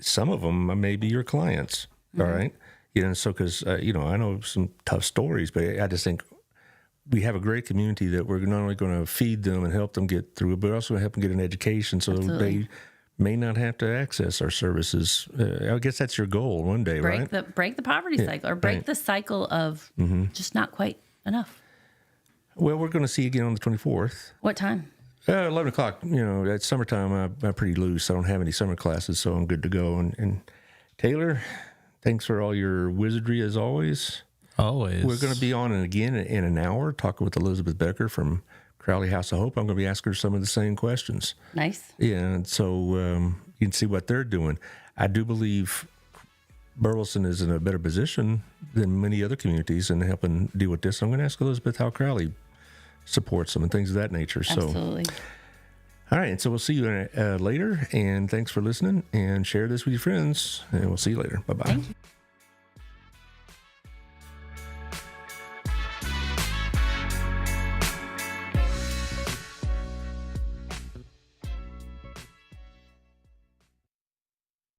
some of them may be your clients. All right. So because, I know some tough stories, but I just think we have a great community that we're not only going to feed them and help them get through it, but also help them get an education so they may not have to access our services. I guess that's your goal one day, right? Break the poverty cycle, or break the cycle of just not quite enough. Well, we're going to see you again on the 24th. What time? 11 o'clock. At summertime, I'm pretty loose. I don't have any summer classes, so I'm good to go. And Taylor, thanks for all your wizardry as always. Always. We're going to be on again in an hour talking with Elizabeth Becker from Crowley House of Hope. I'm going to be asking her some of the same questions. Nice. Yeah, and so you can see what they're doing. I do believe Burleson is in a better position than many other communities in helping deal with this. I'm going to ask Elizabeth how Crowley supports them and things of that nature. Absolutely. So, all right, and so we'll see you later, and thanks for listening, and share this with your friends, and we'll see you later. Bye-bye. Thank you.